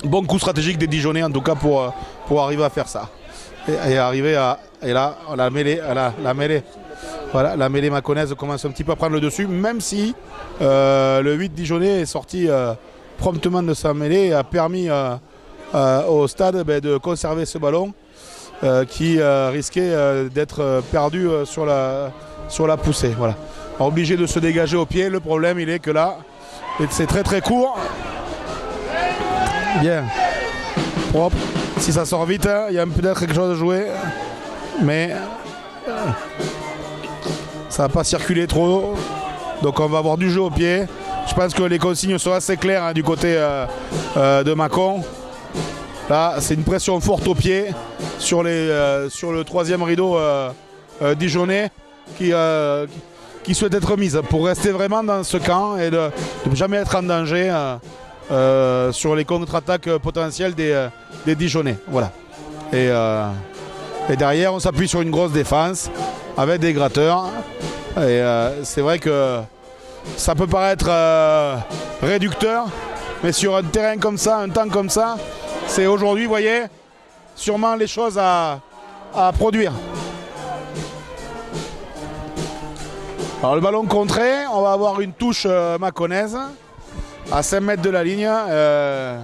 bon coup stratégique des Dijonnais en tout cas pour arriver à faire ça. Et arriver et là, la mêlée, voilà, la mêlée mâconnaise commence un petit peu à prendre le dessus, même si le 8 Dijonnais est sorti promptement de sa mêlée et a permis au stade de conserver ce ballon qui risquait d'être perdu sur la poussée. Voilà. Obligé de se dégager au pied. Le problème, il est que là, c'est très très court. Bien. Propre. Si ça sort vite, il y a peut-être quelque chose à jouer. Mais ça va pas circuler trop. Donc on va avoir du jeu au pied. Je pense que les consignes sont assez claires du côté de Mâcon. Là, c'est une pression forte au pied sur le troisième rideau dijonnais qui souhaite être mise pour rester vraiment dans ce camp et de ne jamais être en danger sur les contre-attaques potentielles des Dijonnais. Voilà. Et derrière, on s'appuie sur une grosse défense avec des gratteurs. Et c'est vrai que ça peut paraître réducteur, mais sur un terrain comme ça, un temps comme ça, c'est aujourd'hui, vous voyez, sûrement les choses à produire. Alors le ballon contré, on va avoir une touche mâconnaise à 5 mètres de la ligne. Là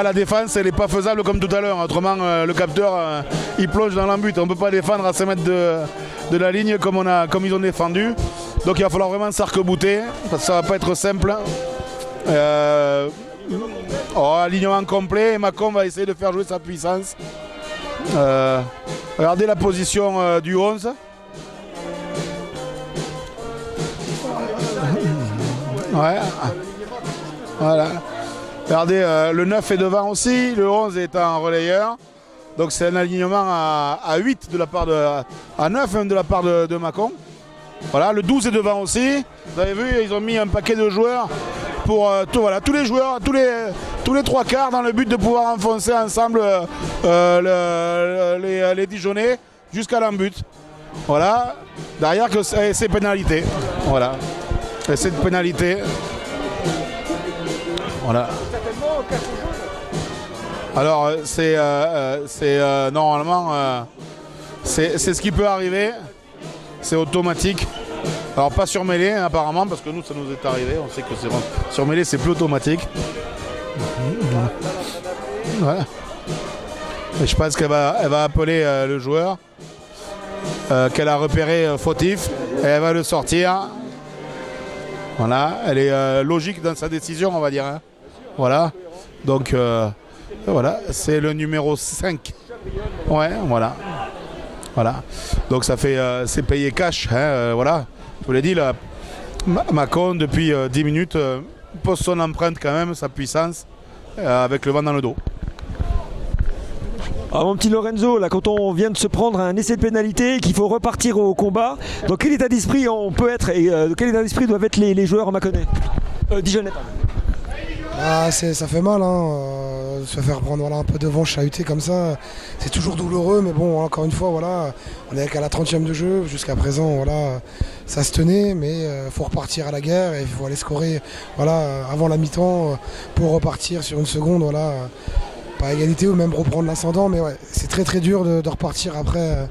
la défense elle n'est pas faisable comme tout à l'heure, autrement le capteur il plonge dans l'embut. On ne peut pas défendre à 5 mètres de la ligne comme ils ont défendu. Donc il va falloir vraiment s'arc-bouter, parce que ça ne va pas être simple. Alignement complet, et Mâcon va essayer de faire jouer sa puissance. Regardez la position du 11. Ouais. Voilà. Regardez, le 9 est devant aussi, le 11 est en relayeur. Donc c'est un alignement à 8 de la part à 9 même de la part de Mâcon. Voilà, le 12 est devant aussi. Vous avez vu, ils ont mis un paquet de joueurs pour tous les joueurs, tous les trois quarts dans le but de pouvoir enfoncer ensemble les Dijonnais jusqu'à l'embut. Voilà, derrière que c'est pénalité. Voilà. Et c'est de pénalité. Voilà. Alors c'est normalement c'est ce qui peut arriver. C'est automatique. Alors pas sur mêlée apparemment, parce que nous ça nous est arrivé. On sait que c'est sur mêlée c'est plus automatique. Voilà. Et je pense qu'elle va appeler le joueur qu'elle a repéré fautif et elle va le sortir. Voilà, elle est logique dans sa décision, on va dire. Hein. Voilà. Donc Voilà, c'est le numéro 5. Ouais, voilà. Voilà. Donc ça fait c'est payé cash. Hein, voilà. Je vous l'ai dit, là, Mâcon, depuis 10 minutes, pose son empreinte quand même, sa puissance, avec le vent dans le dos. Alors mon petit Lorenzo, là, quand on vient de se prendre un essai de pénalité et qu'il faut repartir au combat, dans quel état d'esprit on peut être et quel état d'esprit doivent être les joueurs mâconnais Dijonnais, pardon. Ah, ça fait mal, se faire prendre un peu devant, chahuter comme ça, c'est toujours douloureux, mais bon, encore une fois, voilà, on est qu'à la 30e de jeu, jusqu'à présent, voilà, ça se tenait, mais il faut repartir à la guerre et il faut aller scorer, voilà, avant la mi-temps pour repartir sur une seconde, voilà, pas égalité ou même reprendre l'ascendant, mais ouais, c'est très très dur de repartir après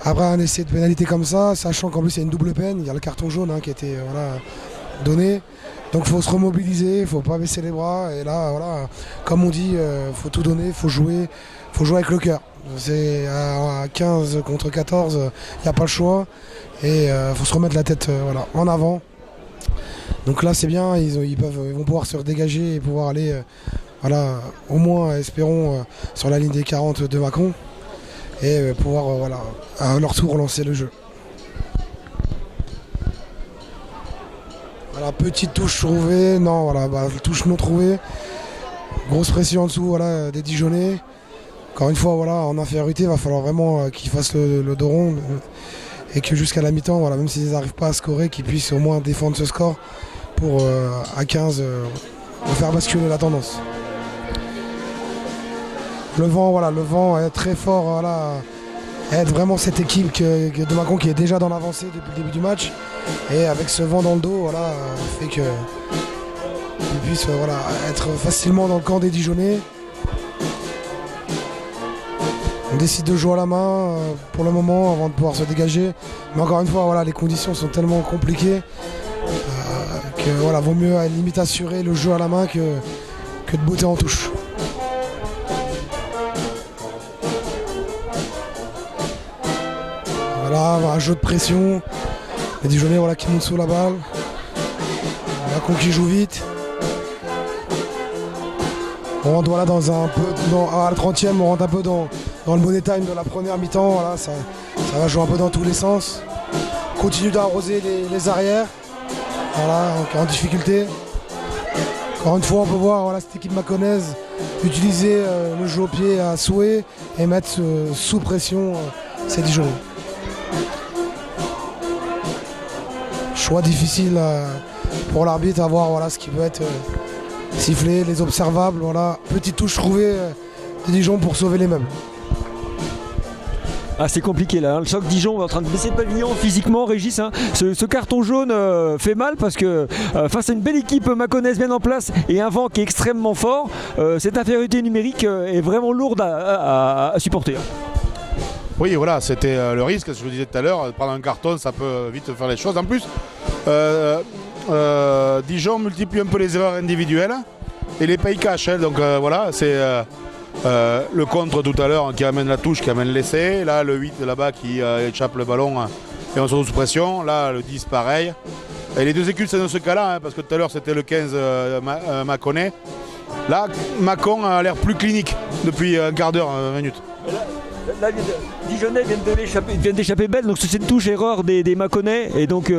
un essai de pénalité comme ça, sachant qu'en plus il y a une double peine, il y a le carton jaune qui a été donné. Donc il faut se remobiliser, il ne faut pas baisser les bras. Et là, voilà, comme on dit, il faut tout donner, il faut jouer avec le cœur. C'est à 15 contre 14, il n'y a pas le choix. Et il faut se remettre la tête en avant. Donc là, c'est bien, ils vont pouvoir se redégager et pouvoir aller, au moins, espérons, sur la ligne des 40 de Mâcon. Et pouvoir, à leur tour, lancer le jeu. Voilà, petite touche trouvée, non, touche non trouvée. Grosse pression en dessous, des Dijonnais. Encore une fois, en infériorité, il va falloir vraiment qu'ils fassent le dos rond et que jusqu'à la mi-temps, même s'ils n'arrivent pas à scorer, qu'ils puissent au moins défendre ce score pour à 15 faire basculer la tendance. Le vent est très fort, aide vraiment cette équipe de Mâcon qui est déjà dans l'avancée depuis le début du match. Et avec ce vent dans le dos, fait qu'ils puissent être facilement dans le camp des Dijonnais. On décide de jouer à la main pour le moment avant de pouvoir se dégager. Mais encore une fois, les conditions sont tellement compliquées que vaut mieux à la limite assurer le jeu à la main que de botter en touche. Voilà, un jeu de pression. Les Dijonnais qui montent sous la balle. Mâcon qui joue vite. On rentre à la 30e, on rentre un peu dans le money time de la première mi-temps. Ça va jouer un peu dans tous les sens. On continue d'arroser les arrières. En difficulté. Encore une fois, on peut voir cette équipe mâconnaise utiliser le jeu au pied à souhait et mettre sous pression ces Dijonnais. Choix difficile pour l'arbitre à voir ce qui peut être sifflé, les observables. Petite touche trouvée de Dijon pour sauver les meubles. Ah, c'est compliqué là, le choc Dijon est en train de baisser le pavillon physiquement, Régis. Ce carton jaune fait mal parce que face à une belle équipe mâconnaise bien en place et un vent qui est extrêmement fort, cette infériorité numérique est vraiment lourde à supporter. Oui, c'était le risque, je vous disais tout à l'heure, prendre un carton, ça peut vite faire les choses. En plus, Dijon multiplie un peu les erreurs individuelles et les paye cash. Donc c'est le contre tout à l'heure qui amène la touche, qui amène l'essai. Là, le 8 là-bas qui échappe le ballon et on se retrouve sous pression. Là, le 10 pareil. Et les deux équipes, c'est dans ce cas-là, parce que tout à l'heure, c'était le 15 Mâconnais. Là, Mâcon a l'air plus clinique depuis un quart d'heure, 20 minutes. Là, Dijonnais viennent d'échapper belle, donc c'est une touche erreur des Mâconnais et donc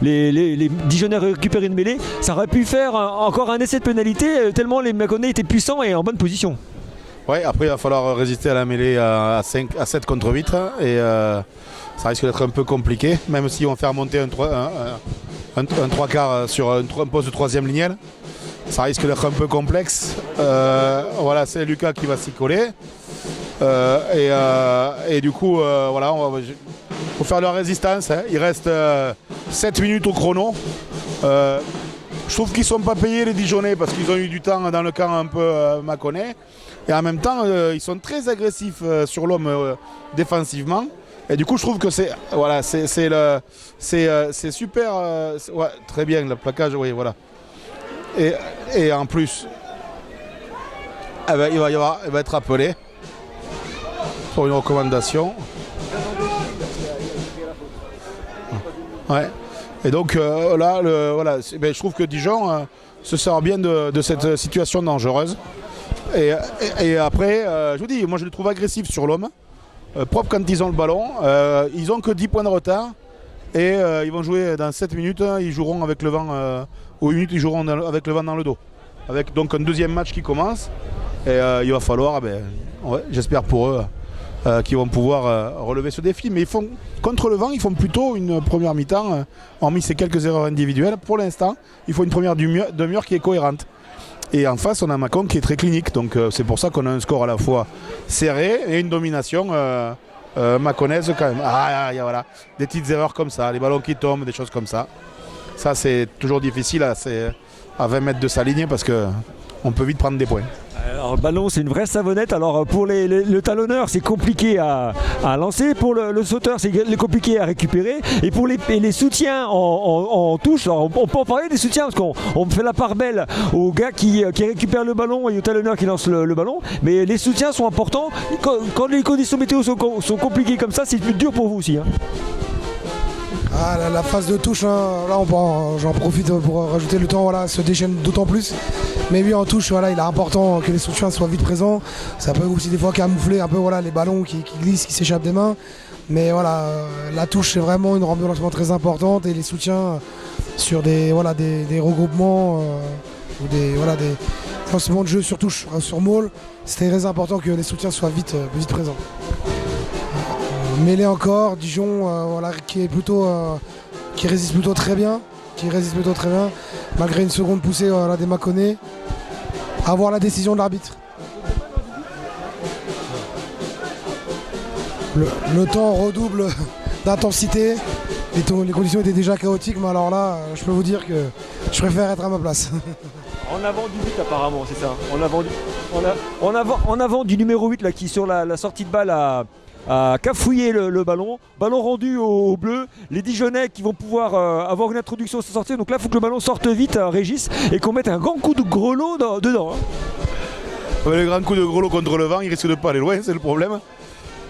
les Dijonnais récupèrent une mêlée. Ça aurait pu faire encore un essai de pénalité tellement les Mâconnais étaient puissants et en bonne position. Oui, après il va falloir résister à la mêlée à 7 contre 8 et ça risque d'être un peu compliqué, même si on fait remonter un 3 quarts sur un poste de troisième lignel. Ça risque d'être un peu complexe. C'est Lucas qui va s'y coller. Et du coup, faut faire de la résistance. Il reste 7 minutes au chrono. Je trouve qu'ils ne sont pas payés les Dijonnais parce qu'ils ont eu du temps dans le camp un peu mâconnais. Et en même temps, ils sont très agressifs sur l'homme défensivement. Et du coup, je trouve que c'est super. Très bien le plaquage, oui, voilà. Et en plus, il va être appelé pour une recommandation. Ouais. Et donc là, je trouve que Dijon se sort bien de cette situation dangereuse. Et après, je vous dis, moi je les trouve agressifs sur l'homme, propres quand ils ont le ballon. Ils ont que 10 points de retard et ils vont jouer dans 7 minutes. Ils joueront avec le vent, ou 8 minutes, ils joueront avec le vent dans le dos. Avec donc un deuxième match qui commence. Et il va falloir, j'espère pour eux, qu'ils vont pouvoir relever ce défi. Mais contre le vent, ils font plutôt une première mi-temps, hormis ces quelques erreurs individuelles. Pour l'instant, il faut une première demi-heure qui est cohérente. Et en face, on a Mâcon qui est très clinique. Donc c'est pour ça qu'on a un score à la fois serré et une domination mâconnaise quand même. Voilà, des petites erreurs comme ça, les ballons qui tombent, des choses comme ça. Ça, c'est toujours difficile à 20 mètres de sa ligne parce qu'on peut vite prendre des points. Alors, le ballon, c'est une vraie savonnette. Alors, pour le talonneur, c'est compliqué à lancer. Pour le sauteur, c'est compliqué à récupérer. Et pour les soutiens en touche, alors on peut en parler des soutiens parce qu'on fait la part belle au gars qui récupère le ballon et au talonneur qui lance le ballon. Mais les soutiens sont importants. Quand les conditions météo sont compliquées comme ça, c'est plus dur pour vous aussi. Hein. La phase de touche, hein, là j'en profite pour rajouter le temps, voilà, se déchaîne d'autant plus. Mais oui, en touche, voilà, il est important que les soutiens soient vite présents. Ça peut aussi des fois camoufler un peu les ballons qui glissent, qui s'échappent des mains. Mais voilà, la touche c'est vraiment une rampe de lancement très importante et les soutiens sur des regroupements ou des lancements de jeu sur touche, sur maul, c'est très important que les soutiens soient vite présents. Mêlé encore, Dijon qui résiste plutôt très bien, malgré une seconde poussée des Mâconnais. À voir la décision de l'arbitre. Le temps redouble d'intensité, les conditions étaient déjà chaotiques, mais alors là, je peux vous dire que je préfère être à ma place. En avant du 8 apparemment, c'est ça. En avant du numéro 8 là, qui sur la sortie de balle a cafouillé le ballon rendu au bleu, les Dijonnais qui vont pouvoir avoir une introduction à sortir, donc là il faut que le ballon sorte vite à Régis et qu'on mette un grand coup de grelot dedans. Hein. Le grand coup de grelot contre le vent, il risque de pas aller loin, c'est le problème.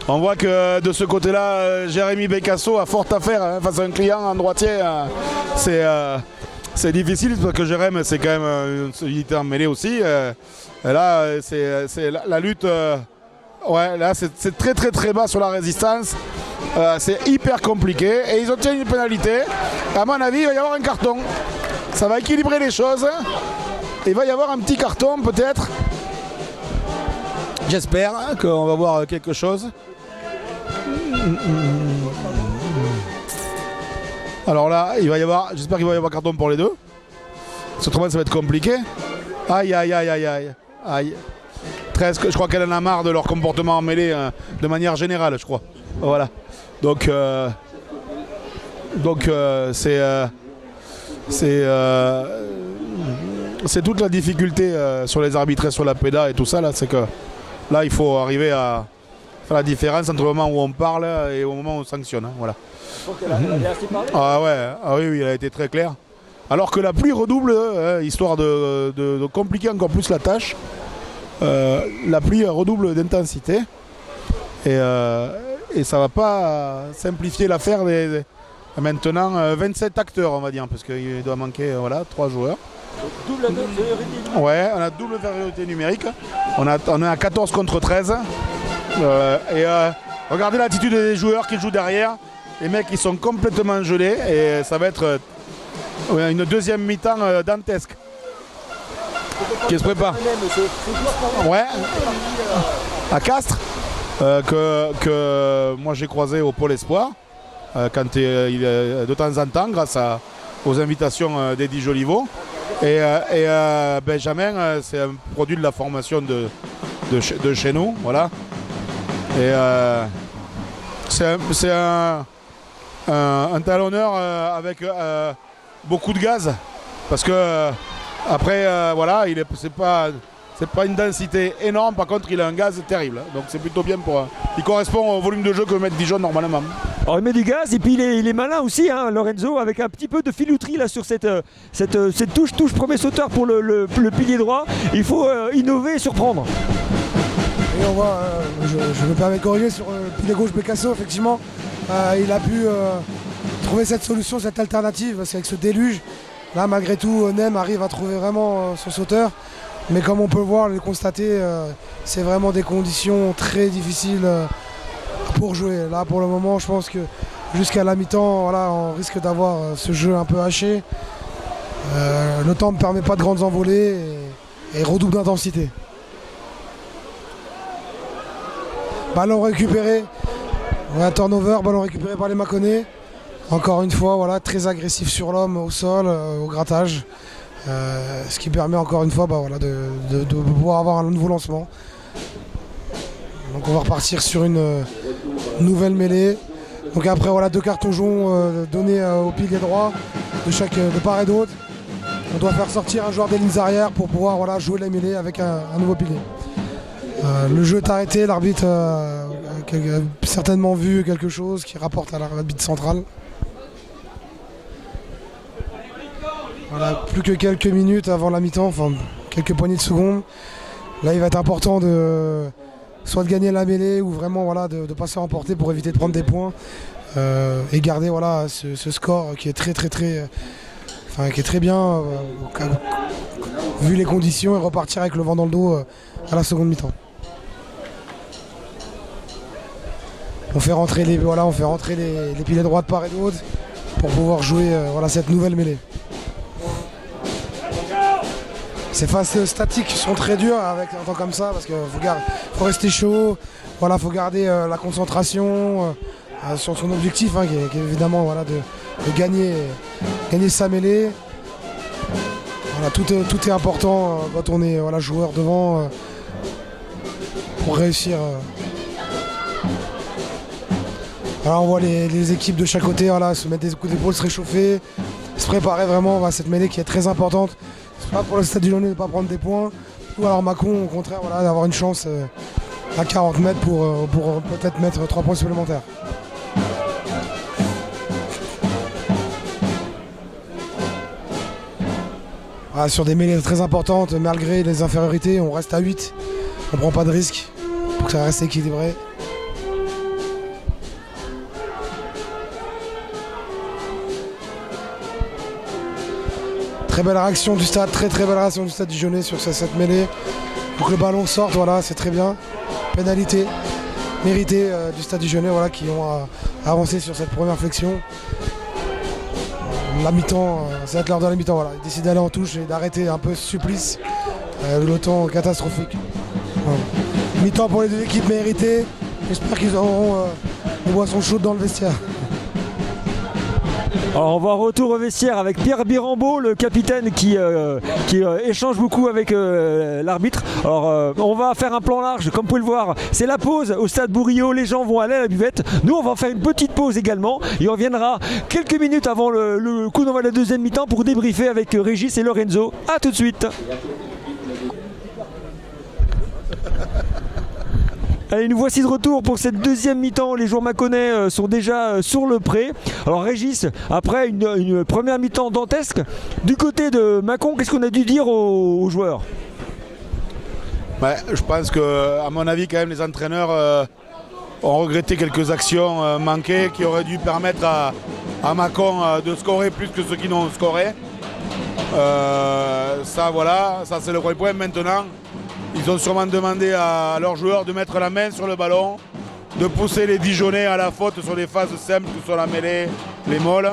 On voit que de ce côté-là, Jérémy Bécasso a fort à faire face à un client en droitier. C'est difficile parce que Jérémy c'est quand même une solidité en mêlée aussi. Là c'est la lutte. Ouais, là c'est très très très bas sur la résistance, c'est hyper compliqué et ils obtiennent une pénalité. À mon avis, il va y avoir un carton. Ça va équilibrer les choses. Il va y avoir un petit carton peut-être. J'espère qu'on va voir quelque chose. Alors là, j'espère qu'il va y avoir carton pour les deux. Autrement, ça va être compliqué. Aïe aïe aïe aïe aïe aïe. 13, je crois qu'elle en a marre de leur comportement en mêlée de manière générale, je crois. Voilà. Donc c'est toute la difficulté sur les arbitres et sur la PEDA et tout ça là, c'est que là il faut arriver à faire la différence entre le moment où on parle et au moment où on sanctionne. Hein, voilà. Oui, elle a été très claire. Alors que la pluie redouble, histoire de compliquer encore plus la tâche. La pluie redouble d'intensité et ça va pas simplifier l'affaire. Maintenant 27 acteurs on va dire parce qu'il doit manquer 3 joueurs. Ouais, on a double infériorité numérique, on est à 14 contre 13 regardez l'attitude des joueurs qui jouent derrière, les mecs ils sont complètement gelés et ça va être une deuxième mi-temps dantesque qui se prépare. Ouais, à Castres, que moi j'ai croisé au Pôle Espoir, quand de temps en temps, grâce aux invitations d'Eddie Joliveau. Et Benjamin, c'est un produit de la formation de chez nous. Voilà. Et c'est un talonneur avec beaucoup de gaz. Parce que après, c'est pas une densité énorme, par contre il a un gaz terrible, donc c'est plutôt bien il correspond au volume de jeu que met Dijon normalement. Alors il met du gaz et puis il est malin aussi, hein, Lorenzo, avec un petit peu de filouterie là sur cette touche premier sauteur pour le pilier droit. Il faut innover et surprendre. Et on voit, je me permets de corriger sur le pilier gauche Bécasso, effectivement, il a pu trouver cette solution, cette alternative, parce qu'avec ce déluge, là malgré tout Nem arrive à trouver vraiment son sauteur. Mais comme on peut le voir, le constater, c'est vraiment des conditions très difficiles pour jouer. Là, pour le moment, je pense que jusqu'à la mi-temps, voilà, on risque d'avoir ce jeu un peu haché. Le temps ne permet pas de grandes envolées et redouble d'intensité. Ballon récupéré, un turnover, ballon récupéré par les Mâconnais. Encore une fois, voilà, très agressif sur l'homme, au sol, au grattage. Ce qui permet encore une fois voilà, de pouvoir avoir un nouveau lancement. Donc on va repartir sur une nouvelle mêlée. Donc après voilà, 2 cartons jaunes donnés au pilier droit de part et d'autre. On doit faire sortir un joueur des lignes arrières pour pouvoir voilà, jouer la mêlée avec un nouveau pilier. Le jeu est arrêté, l'arbitre a certainement vu quelque chose qui rapporte à l'arbitre central. Voilà, plus que quelques minutes avant la mi-temps, enfin quelques poignées de secondes. Là il va être important soit de gagner la mêlée ou vraiment voilà, de ne pas se remporter pour éviter de prendre des points et garder voilà, ce score qui est très qui est très bien vu les conditions et repartir avec le vent dans le dos à la seconde mi-temps. On fait rentrer les piliers droits de part et d'autre pour pouvoir jouer voilà, cette nouvelle mêlée. Ces phases statiques sont très dures avec un temps comme ça parce qu'il faut rester chaud, voilà, faut garder la concentration sur son objectif qui est évidemment voilà, de gagner sa mêlée. Voilà, tout est important quand on est voilà, joueur devant pour réussir. Voilà, on voit les équipes de chaque côté voilà, se mettre des coups d'épaule, se réchauffer, se préparer vraiment à cette mêlée qui est très importante. Pas pour le Stade Dijonais de ne pas prendre des points, ou alors Mâcon au contraire voilà, d'avoir une chance à 40 mètres pour peut-être mettre 3 points supplémentaires. Voilà, sur des mêlées très importantes, malgré les infériorités, on reste à 8, on ne prend pas de risque pour que ça reste équilibré. Très belle réaction du stade, très belle réaction du Stade Dijonais sur cette mêlée. Pour que le ballon sorte, voilà, c'est très bien. Pénalité méritée du Stade Dijonais voilà, qui ont avancé sur cette première flexion. La mi-temps, ça va être l'heure de la mi-temps. Voilà. Ils décident d'aller en touche et d'arrêter un peu ce supplice. Le temps catastrophique. Voilà. Mi-temps pour les deux équipes méritées. J'espère qu'ils auront des boissons chaudes dans le vestiaire. Alors on va retour au vestiaire avec Pierre Birambeau, le capitaine qui échange beaucoup avec l'arbitre. Alors on va faire un plan large, comme vous pouvez le voir, c'est la pause au stade Bourillot, les gens vont aller à la buvette. Nous on va faire une petite pause également et on reviendra quelques minutes avant le coup d'envoi de la deuxième mi-temps pour débriefer avec Régis et Lorenzo. A tout de suite. Allez, nous voici de retour pour cette deuxième mi-temps. Les joueurs mâconnais sont déjà sur le pré. Alors Régis, après une première mi-temps dantesque, du côté de Mâcon, qu'est-ce qu'on a dû dire aux joueurs ? Je pense que, à mon avis, quand même, les entraîneurs ont regretté quelques actions manquées qui auraient dû permettre à Mâcon de scorer plus que ceux qui n'ont scoré. Ça c'est le premier point. Maintenant, ils ont sûrement demandé à leurs joueurs de mettre la main sur le ballon, de pousser les Dijonnais à la faute sur les phases simples, sur la mêlée, les molles,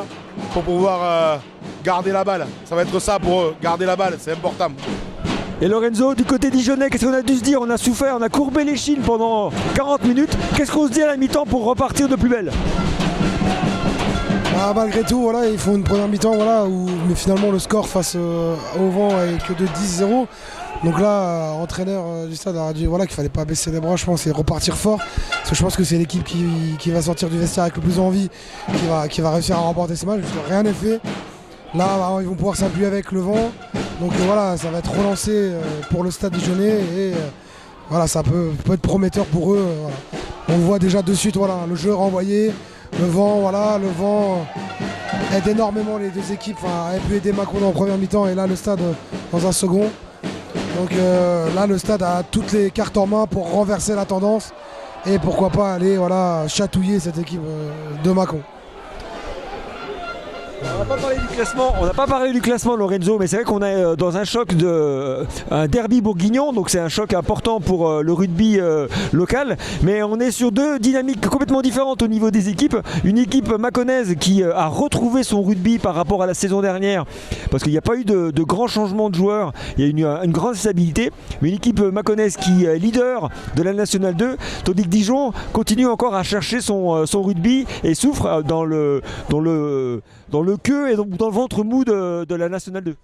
pour pouvoir garder la balle. Ça va être ça pour eux, garder la balle, c'est important. Et Lorenzo, du côté dijonnais, qu'est-ce qu'on a dû se dire ? On a souffert, on a courbé les chines pendant 40 minutes. Qu'est-ce qu'on se dit à la mi-temps pour repartir de plus belle ? Malgré tout, voilà, ils font une première mi-temps voilà, mais finalement le score face au vent est que de 10-0. Donc là, entraîneur du stade a dit voilà, qu'il ne fallait pas baisser les bras, je pense, et repartir fort. Parce que je pense que c'est l'équipe qui va sortir du vestiaire avec le plus envie, qui va réussir à remporter ce match, parce que rien n'est fait. Là, ils vont pouvoir s'appuyer avec le vent. Donc voilà, ça va être relancé pour le Stade Dijonnais et voilà, ça peut être prometteur pour eux. Voilà. On voit déjà de suite voilà, le jeu renvoyé, le vent aide énormément les deux équipes, a pu aider Mâcon en première mi-temps et là le Stade dans un second. Donc là le Stade a toutes les cartes en main pour renverser la tendance et pourquoi pas aller voilà, chatouiller cette équipe de Mâcon. On n'a pas parlé du classement, Lorenzo, mais c'est vrai qu'on est dans un choc un derby bourguignon, donc c'est un choc important pour le rugby local, mais on est sur deux dynamiques complètement différentes au niveau des équipes. Une équipe mâconnaise qui a retrouvé son rugby par rapport à la saison dernière, parce qu'il n'y a pas eu de grands changements de joueurs, il y a une grande stabilité, mais une équipe mâconnaise qui est leader de la Nationale 2, tandis que Dijon continue encore à chercher son rugby et souffre dans le queue et donc dans le ventre mou de la Nationale 2.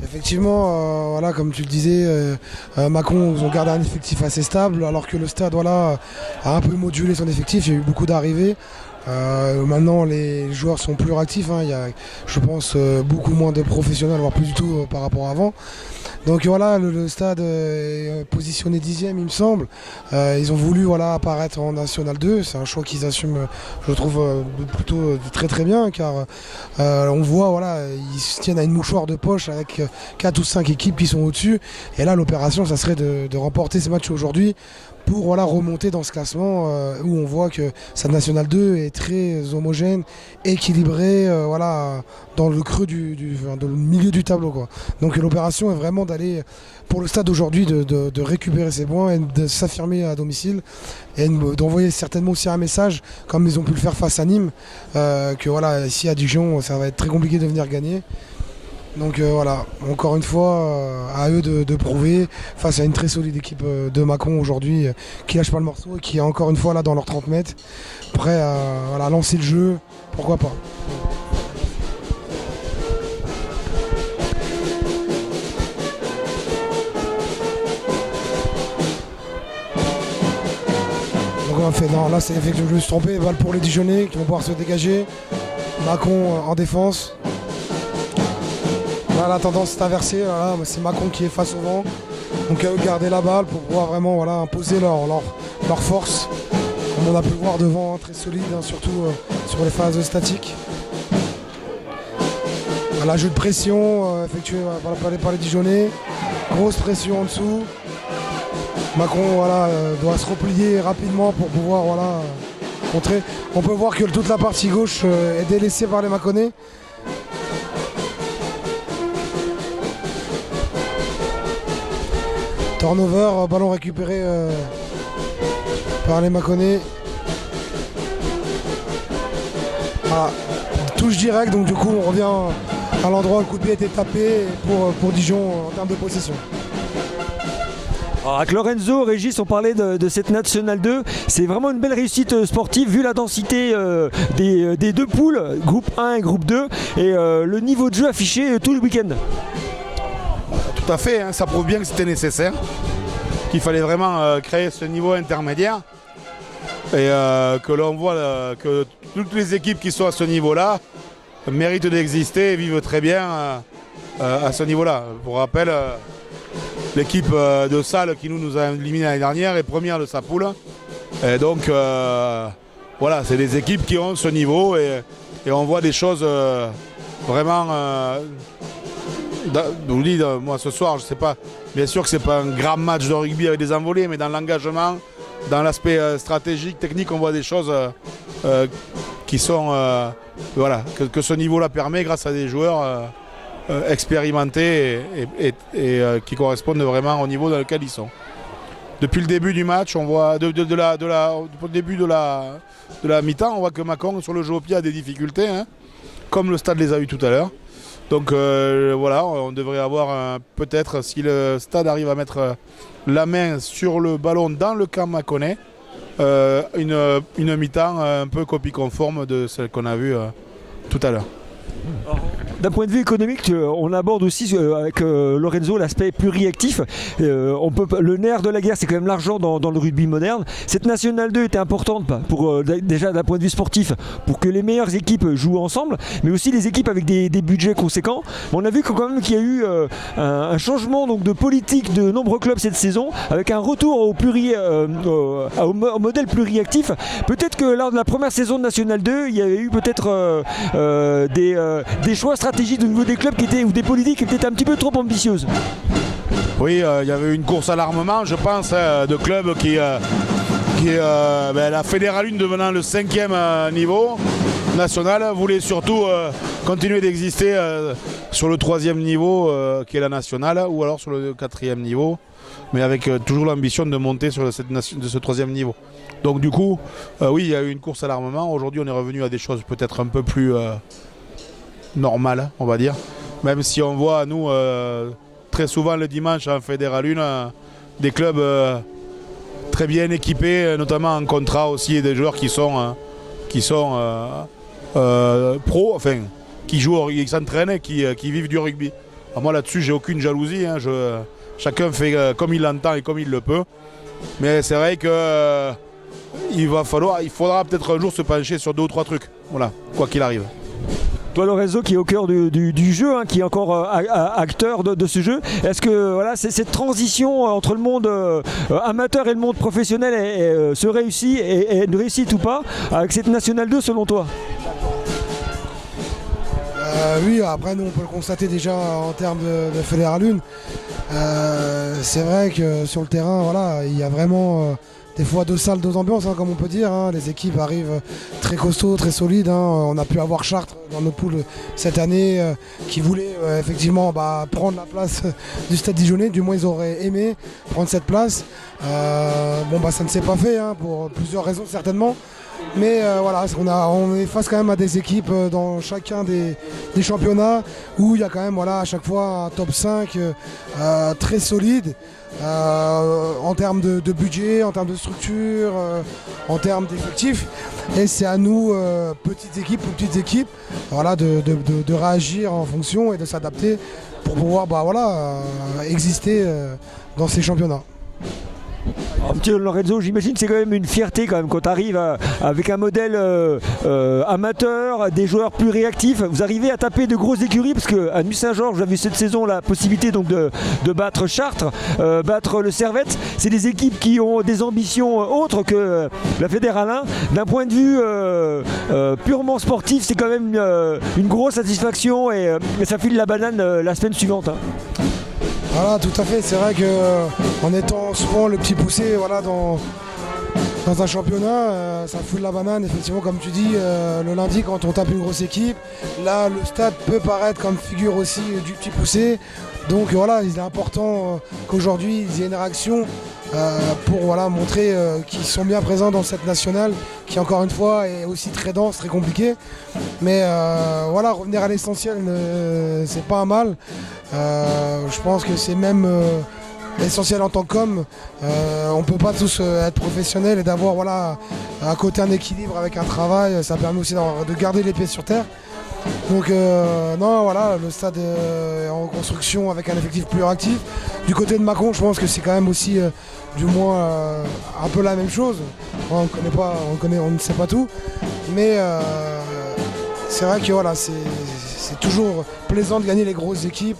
Effectivement, voilà, comme tu le disais, Mâcon, ils ont gardé un effectif assez stable, alors que le Stade voilà, a un peu modulé son effectif. Il y a eu beaucoup d'arrivées. Maintenant, les joueurs sont plus réactifs. Il y a, je pense, beaucoup moins de professionnels, voire plus du tout par rapport à avant. Donc voilà, le Stade est positionné 10e, il me semble. Ils ont voulu apparaître en National 2. C'est un choix qu'ils assument, je trouve, plutôt très très bien, car on voit, ils se tiennent à une mouchoir de poche avec 4 ou 5 équipes qui sont au-dessus. Et là, l'opération, ça serait de remporter ce match aujourd'hui pour remonter dans ce classement où on voit que cette Nationale 2 est très homogène, équilibrée, dans le creux dans le milieu du tableau, quoi. Donc l'opération est vraiment d'aller pour le Stade aujourd'hui de récupérer ses points et de s'affirmer à domicile et d'envoyer certainement aussi un message, comme ils ont pu le faire face à Nîmes, que ici à Dijon ça va être très compliqué de venir gagner. Donc encore une fois, à eux de prouver face à une très solide équipe de Mâcon aujourd'hui qui lâche pas le morceau et qui est encore une fois là dans leurs 30 mètres, prêt à lancer le jeu, pourquoi pas. Donc on fait, là c'est effectivement, je me suis trompé, balle pour les Dijonnais qui vont pouvoir se dégager. Mâcon en défense. Là, la tendance est inversée, c'est Mâcon qui est face au vent. Donc à eux de garder la balle pour pouvoir vraiment imposer leur force. Comme on a pu le voir devant, très solide, surtout sur les phases statiques. Un jeu de pression effectué par les Dijonnais. Grosse pression en dessous. Mâcon doit se replier rapidement pour pouvoir contrer. On peut voir que toute la partie gauche est délaissée par les Mâconnais. Turnover, ballon récupéré par les Mâconnais. Voilà. Touche directe, donc du coup on revient à l'endroit où le coup de pied a été tapé pour Dijon en termes de possession. Alors avec Lorenzo, Régis, on parlait de cette Nationale 2. C'est vraiment une belle réussite sportive vu la densité des deux poules, groupe 1 et groupe 2, et le niveau de jeu affiché tout le week-end. Tout à fait, ça prouve bien que c'était nécessaire, qu'il fallait vraiment créer ce niveau intermédiaire et que l'on voit que toutes les équipes qui sont à ce niveau-là méritent d'exister et vivent très bien à ce niveau-là. Pour rappel, l'équipe de Salles qui nous a éliminés l'année dernière est première de sa poule. Et donc c'est des équipes qui ont ce niveau et on voit des choses vraiment... je vous dis, moi ce soir, je sais pas, bien sûr que c'est pas un grand match de rugby avec des envolées, mais dans l'engagement, dans l'aspect stratégique, technique, on voit des choses qui sont, que ce niveau-là permet grâce à des joueurs expérimentés et qui correspondent vraiment au niveau dans lequel ils sont. Depuis le début du match, on voit, depuis le début de la mi-temps, on voit que Mâcon sur le jeu au pied a des difficultés, comme le Stade les a eu tout à l'heure. Donc on devrait avoir peut-être, si le Stade arrive à mettre la main sur le ballon dans le camp mâconnais, une mi-temps un peu copie conforme de celle qu'on a vue tout à l'heure. D'un point de vue économique, on aborde aussi avec Lorenzo l'aspect pluriactif. Le nerf de la guerre, c'est quand même l'argent dans le rugby moderne. Cette Nationale 2 était importante pour, déjà d'un point de vue sportif, pour que les meilleures équipes jouent ensemble, mais aussi les équipes avec des budgets conséquents. Mais on a vu quand même qu'il y a eu un changement de politique de nombreux clubs cette saison, avec un retour au modèle pluriactif. Peut-être que lors de la première saison de Nationale 2, il y avait eu peut-être des choix stratégiques au niveau des clubs ou des politiques qui étaient un petit peu trop ambitieuses. Oui, il y avait une course à l'armement, je pense, de clubs qui la Fédérale 1 devenant le 5e niveau nationale voulait surtout continuer d'exister sur le 3e niveau qui est la nationale ou alors sur le 4e niveau, mais avec toujours l'ambition de monter sur ce 3e niveau. Donc du coup, oui, il y a eu une course à l'armement. Aujourd'hui, on est revenu à des choses peut-être un peu plus normales, on va dire. Même si on voit, nous, très souvent le dimanche en Fédéral 1, des clubs très bien équipés, notamment en contrat aussi, et des joueurs qui sont pros, enfin, qui jouent, qui s'entraînent et qui vivent du rugby. Alors moi là-dessus, j'ai aucune jalousie. Hein, chacun fait comme il l'entend et comme il le peut. Mais c'est vrai que il faudra peut-être un jour se pencher sur 2 ou 3 trucs. Voilà, quoi qu'il arrive. Toi, Lorenzo, qui est au cœur du jeu, hein, qui est encore acteur de ce jeu, est-ce que voilà, cette transition entre le monde amateur et le monde professionnel se réussit et une réussite ou pas avec cette Nationale 2 selon toi? Oui, après nous on peut le constater déjà en termes de Fédéral 1. C'est vrai que sur le terrain, voilà, il y a vraiment des fois 2 salles, 2 ambiances, hein, comme on peut dire. Hein. Les équipes arrivent très costauds, très solides. Hein. On a pu avoir Chartres dans nos poules cette année qui voulait effectivement prendre la place du Stade Dijonnais. Du moins, ils auraient aimé prendre cette place. Ça ne s'est pas fait hein, pour plusieurs raisons certainement. Mais voilà, on est face quand même à des équipes dans chacun des championnats où il y a quand même à chaque fois un top 5 très solide en termes de budget, en termes de structure, en termes d'effectifs. Et c'est à nous, petites équipes ou petites équipes, de réagir en fonction et de s'adapter pour pouvoir exister dans ces championnats. Monsieur Lorenzo, j'imagine que c'est quand même une fierté quand tu arrives avec un modèle amateur, des joueurs plus réactifs. Vous arrivez à taper de grosses écuries parce qu'à Nuit-Saint-Georges, vous avez cette saison la possibilité donc de battre Chartres, battre le Servette. C'est des équipes qui ont des ambitions autres que la Fédéral 1. D'un point de vue purement sportif, c'est quand même une grosse satisfaction et ça file la banane la semaine suivante. Hein. Voilà, tout à fait. C'est vrai qu'en étant souvent le petit poussé dans un championnat, ça fout de la banane, effectivement, comme tu dis, le lundi quand on tape une grosse équipe. Là, le stade peut paraître comme figure aussi du petit poussé. Donc voilà, il est important qu'aujourd'hui, il y ait une réaction pour montrer qu'ils sont bien présents dans cette nationale, qui encore une fois est aussi très dense, très compliquée. Mais revenir à l'essentiel, c'est pas un mal. Je pense que c'est même l'essentiel en tant qu'homme. On ne peut pas tous être professionnels et d'avoir à côté un équilibre avec un travail. Ça permet aussi de garder les pieds sur terre. Donc le stade est en construction avec un effectif plus actif. Du côté de Mâcon, je pense que c'est quand même aussi du moins un peu la même chose. On ne sait pas tout. Mais c'est vrai que c'est toujours plaisant de gagner les grosses équipes,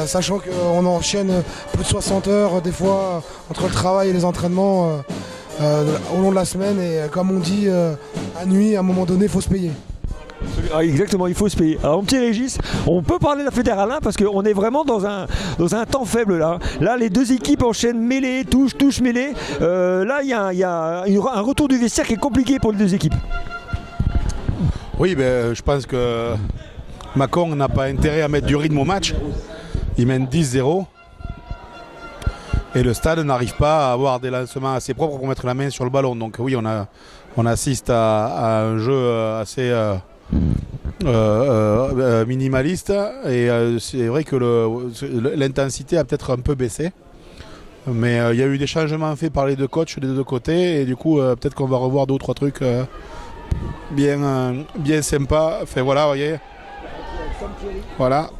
sachant qu'on enchaîne plus de 60 heures des fois entre le travail et les entraînements au long de la semaine. Et comme on dit, à nuit, à un moment donné, il faut se payer. Ah, exactement, il faut se payer. Alors mon petit Régis, on peut parler de la Fédéral 1 parce qu'on est vraiment dans un temps faible là. Là les 2 équipes enchaînent mêlée, touche, mêlée. Là il y a un retour du vestiaire qui est compliqué pour les 2 équipes. Oui, je pense que Mâcon n'a pas intérêt à mettre du rythme au match. Il mène 10-0. Et le stade n'arrive pas à avoir des lancements assez propres pour mettre la main sur le ballon. Donc oui, on assiste à un jeu assez minimaliste. Et c'est vrai que l'intensité a peut-être un peu baissé. Mais il y a eu des changements faits par les 2 coachs des 2 côtés. Et du coup, peut-être qu'on va revoir 2 ou 3 trucs bien sympas. Enfin voilà, vous voyez. Voilà.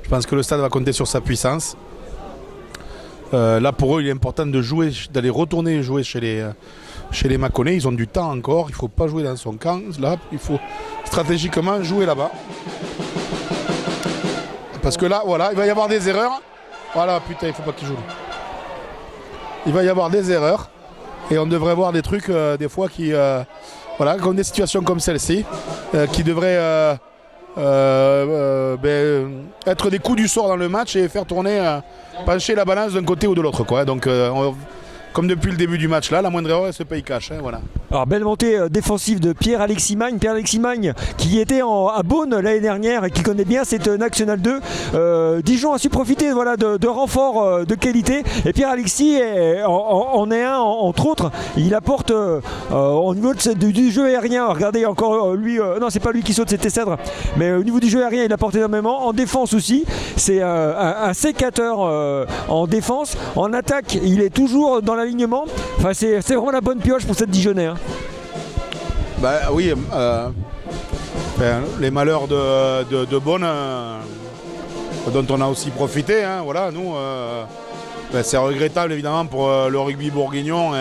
Je pense que le stade va compter sur sa puissance. Là pour eux il est important d'aller retourner jouer chez les Mâconnais. Ils ont du temps encore, il ne faut pas jouer dans son camp. Là il faut stratégiquement jouer là-bas. Parce que là il va y avoir des erreurs. Voilà, putain, il ne faut pas qu'ils jouent. Il va y avoir des erreurs. Et on devrait voir des trucs des fois qui comme des situations comme celle-ci qui devraient être des coups du sort dans le match et faire tourner pencher la balance d'un côté ou de l'autre, quoi. Donc comme depuis le début du match là, la moindre erreur elle se paye cash. Hein, voilà. Alors belle montée défensive de Pierre-Alexis Magne. Pierre-Alexis Magne qui était à Beaune l'année dernière et qui connaît bien cette National 2. Dijon a su profiter voilà, de renforts de qualité. Et Pierre-Alexis en est un entre autres. Il apporte au niveau du jeu aérien. Regardez encore lui. Non c'est pas lui qui saute, c'était Cèdre. Mais au niveau du jeu aérien il apporte énormément. En défense aussi. C'est un sécateur en défense. En attaque il est toujours dans l'alignement. Enfin c'est vraiment la bonne pioche pour cette Dijonnais. Hein. Bah oui, les malheurs de Beaune dont on a aussi profité. Hein, voilà, nous, c'est regrettable évidemment pour le rugby bourguignon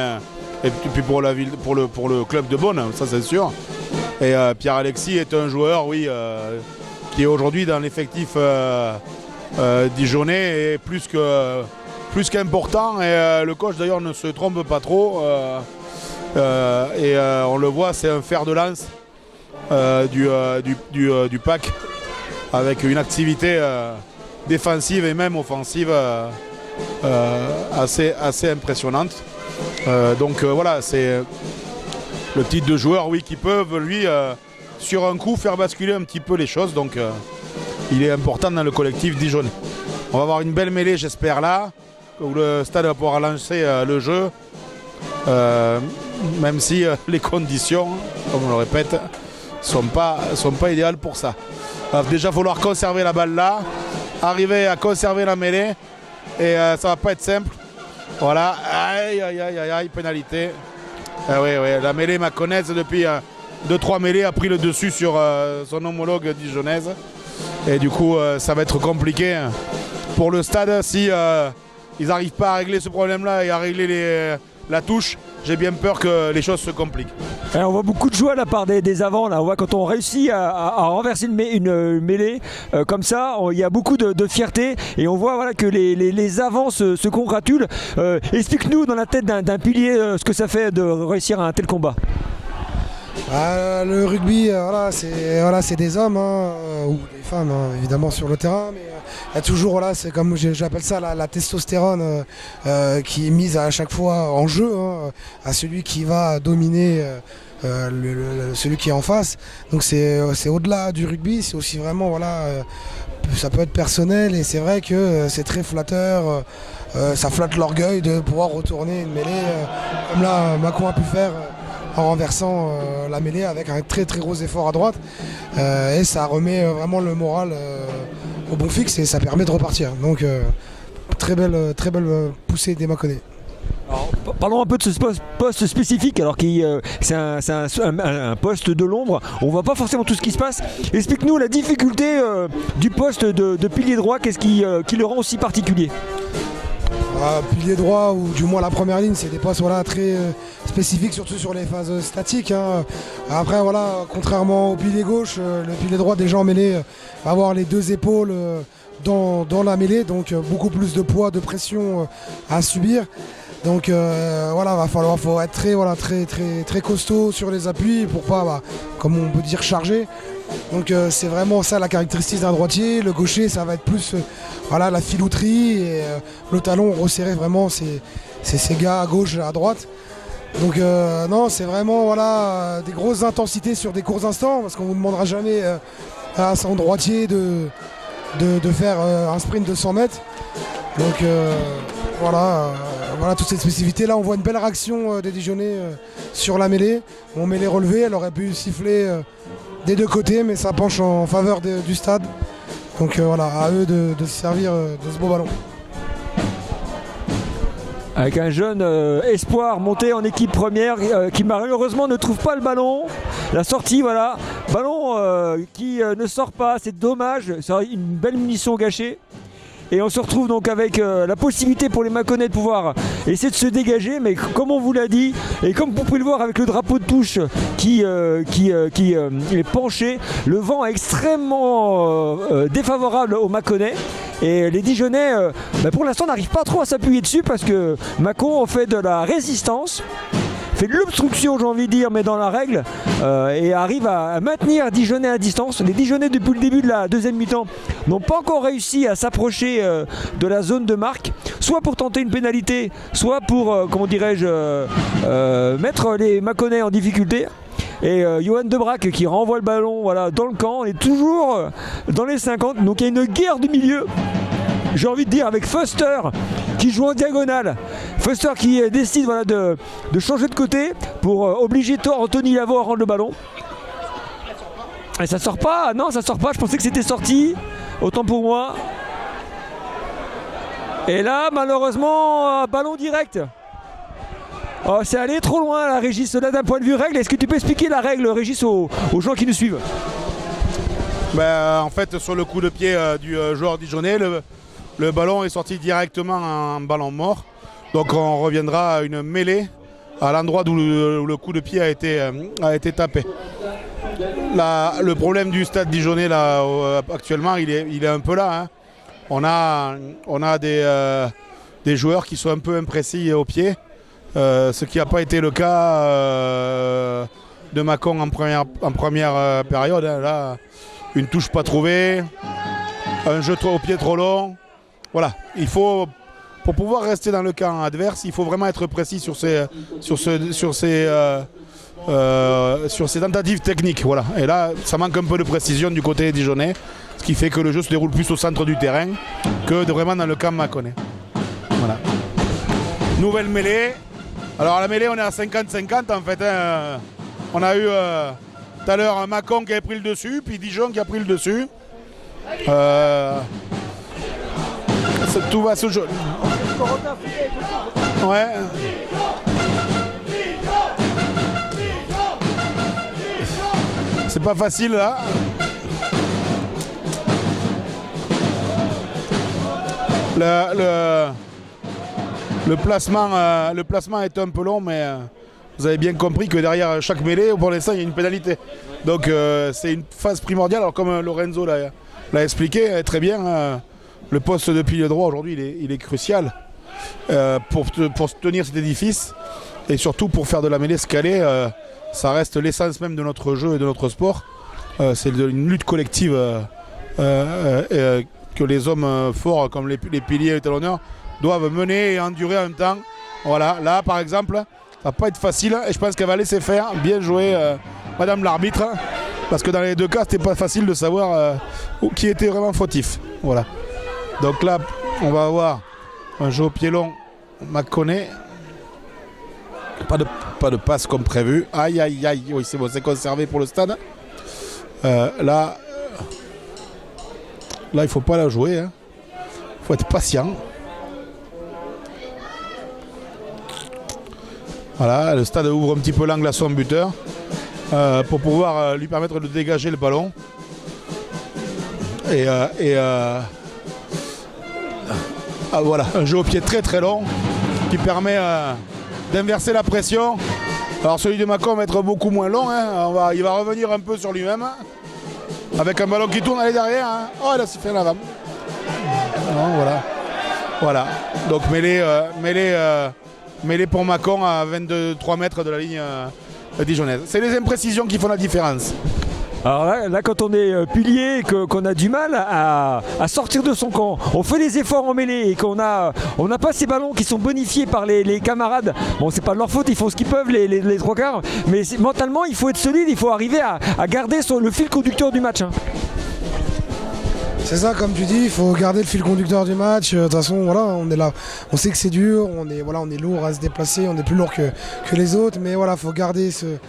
et puis pour la ville, pour le club de Beaune, ça c'est sûr. Et Pierre-Alexis est un joueur, oui, qui est aujourd'hui dans l'effectif dijonnais et plus qu'important. Et le coach d'ailleurs ne se trompe pas trop. On le voit, c'est un fer de lance du pack avec une activité défensive et même offensive assez impressionnante. Donc voilà, c'est le type de joueur oui, qui peuvent lui sur un coup faire basculer un petit peu les choses. Donc il est important dans le collectif dijonnais. On va avoir une belle mêlée j'espère là, où le stade va pouvoir lancer le jeu. Même si les conditions, comme on le répète, sont pas idéales pour ça. Alors déjà, il va falloir conserver la balle là, arriver à conserver la mêlée, et ça va pas être simple. Voilà, aïe, pénalité. Oui, la mêlée maconnaise depuis 2-3 mêlées a pris le dessus sur son homologue dijonnaise. Et du coup, ça va être compliqué pour le stade si ils n'arrivent pas à régler ce problème-là et à régler la touche. J'ai bien peur que les choses se compliquent. Alors on voit beaucoup de joie de la part des avants. Là. On voit quand on réussit à renverser une mêlée comme ça, il y a beaucoup de fierté et on voit voilà, que les avants se congratulent. Explique-nous dans la tête d'un pilier ce que ça fait de réussir un tel combat. Le rugby, c'est des hommes ou des femmes évidemment sur le terrain, mais il y a toujours, c'est comme j'appelle ça la testostérone qui est mise à chaque fois en jeu à celui qui va dominer celui qui est en face. Donc c'est au-delà du rugby, c'est aussi vraiment ça peut être personnel et c'est vrai que c'est très flatteur. Ça flatte l'orgueil de pouvoir retourner une mêlée comme là Macron a pu faire. En renversant la mêlée avec un très très gros effort à droite et ça remet vraiment le moral au bon fixe et ça permet de repartir. Donc très belle poussée des Mâconnais. Alors, parlons un peu de ce poste spécifique, alors c'est un poste de l'ombre, on ne voit pas forcément tout ce qui se passe. Explique-nous la difficulté du poste de pilier droit, qu'est-ce qui le rend aussi particulier? Pilier droit ou du moins la première ligne, c'est des postes très spécifiques, surtout sur les phases statiques. Après contrairement au pilier gauche, le pilier droit déjà en mêlée va avoir les deux épaules dans la mêlée, donc beaucoup plus de poids, de pression à subir. Donc faut être très costaud sur les appuis pour pas, comme on peut dire, charger. Donc c'est vraiment ça la caractéristique d'un droitier. Le gaucher, ça va être plus la filouterie et le talon resserré vraiment ces gars à gauche et à droite. Donc non, c'est vraiment des grosses intensités sur des courts instants parce qu'on ne vous demandera jamais à son droitier de faire un sprint de 100 mètres. Donc toute cette spécificité là, on voit une belle réaction des Dijonnais sur la mêlée. On mêlée relevée, elle aurait pu siffler des deux côtés, mais ça penche en faveur du stade. Donc à eux de se servir de ce beau ballon. Avec un jeune espoir monté en équipe première qui malheureusement ne trouve pas le ballon. La sortie, ballon qui ne sort pas, c'est dommage, c'est une belle munition gâchée. Et on se retrouve donc avec la possibilité pour les Mâconnais de pouvoir essayer de se dégager, mais comme on vous l'a dit, et comme vous pouvez le voir avec le drapeau de touche qui est penché, le vent est extrêmement défavorable aux Mâconnais. Et les Dijonnais, pour l'instant, n'arrivent pas trop à s'appuyer dessus parce que Mâcon fait de la résistance. Fait de l'obstruction, j'ai envie de dire, mais dans la règle. et arrive à maintenir Dijonais à distance. Les Dijonais depuis le début de la deuxième mi-temps n'ont pas encore réussi à s'approcher de la zone de marque, soit pour tenter une pénalité, soit pour, comment dirais-je, mettre les Mâconnais en difficulté. Et Johan Debrac qui renvoie le ballon dans le camp. On est toujours dans les 50, donc il y a une guerre du milieu. J'ai envie de dire avec Foster qui joue en diagonale. Foster qui décide de changer de côté pour obliger Anthony Lavo à rendre le ballon. Et ça sort pas, non ça sort pas, je pensais que c'était sorti. Autant pour moi. Et là malheureusement ballon direct. Oh, c'est allé trop loin la Régis, là d'un point de vue règle. Est-ce que tu peux expliquer la règle Régis aux gens qui nous suivent? En fait sur le coup de pied du joueur dijonnais, le ballon est sorti directement en ballon mort. Donc on reviendra à une mêlée à l'endroit où le coup de pied a été tapé. Le problème du stade dijonnais là, actuellement il est un peu là. Hein. On a des joueurs qui sont un peu imprécis au pied. Ce qui n'a pas été le cas de Mâcon en première période. Hein. Là, une touche pas trouvée, un jeu au pied trop long. Voilà, pour pouvoir rester dans le camp adverse, il faut vraiment être précis sur ses tentatives techniques. Voilà. Et là, ça manque un peu de précision du côté dijonnais, ce qui fait que le jeu se déroule plus au centre du terrain que vraiment dans le camp mâconnais. Voilà. Nouvelle mêlée. Alors à la mêlée, on est à 50-50 en fait. Hein. On a eu tout à l'heure un Mâcon qui avait pris le dessus, puis Dijon qui a pris le dessus. Tout va se jouer. Ouais. C'est pas facile là. Le placement est un peu long, mais vous avez bien compris que derrière chaque mêlée, pour l'instant, il y a une pénalité. Donc c'est une phase primordiale. Alors comme Lorenzo l'a expliqué très bien, le poste de pilier droit aujourd'hui, il est crucial pour tenir cet édifice et surtout pour faire de la mêlée scalée. Ça reste l'essence même de notre jeu et de notre sport. C'est une lutte collective que les hommes forts comme les piliers et les talonneurs doivent mener et endurer en même temps. Voilà, là par exemple, ça va pas être facile et je pense qu'elle va laisser faire. Bien joué Madame l'arbitre, parce que dans les deux cas c'était pas facile de savoir qui était vraiment fautif. Voilà. Donc là on va avoir un jeu au pied long, Mâconnais. Pas de passe comme prévu. Aïe aïe aïe, oui c'est bon, c'est conservé pour le stade. Là il faut pas la jouer, hein. Faut être patient. Voilà, le stade ouvre un petit peu l'angle à son buteur pour pouvoir lui permettre de dégager le ballon. Voilà, un jeu au pied très très long qui permet d'inverser la pression. Alors celui de Mâcon va être beaucoup moins long, hein. Il va revenir un peu sur lui-même avec un ballon qui tourne allez derrière. Hein. Oh, il a sifflé en avant. Non, voilà. Donc mêlée pour Mâcon à 23 mètres de la ligne dijonnaise. C'est les imprécisions qui font la différence. Alors là quand on est pilier et qu'on a du mal à sortir de son camp, on fait les efforts en mêlée et qu'on n'a pas ces ballons qui sont bonifiés par les camarades. Bon, c'est pas de leur faute, ils font ce qu'ils peuvent les trois quarts, mais mentalement il faut être solide, il faut arriver à garder le fil conducteur du match. Hein. C'est ça, comme tu dis, il faut garder le fil conducteur du match. De toute façon, voilà, on est là, on sait que c'est dur, on est lourd à se déplacer, on est plus lourd que les autres, mais voilà, faut garder ce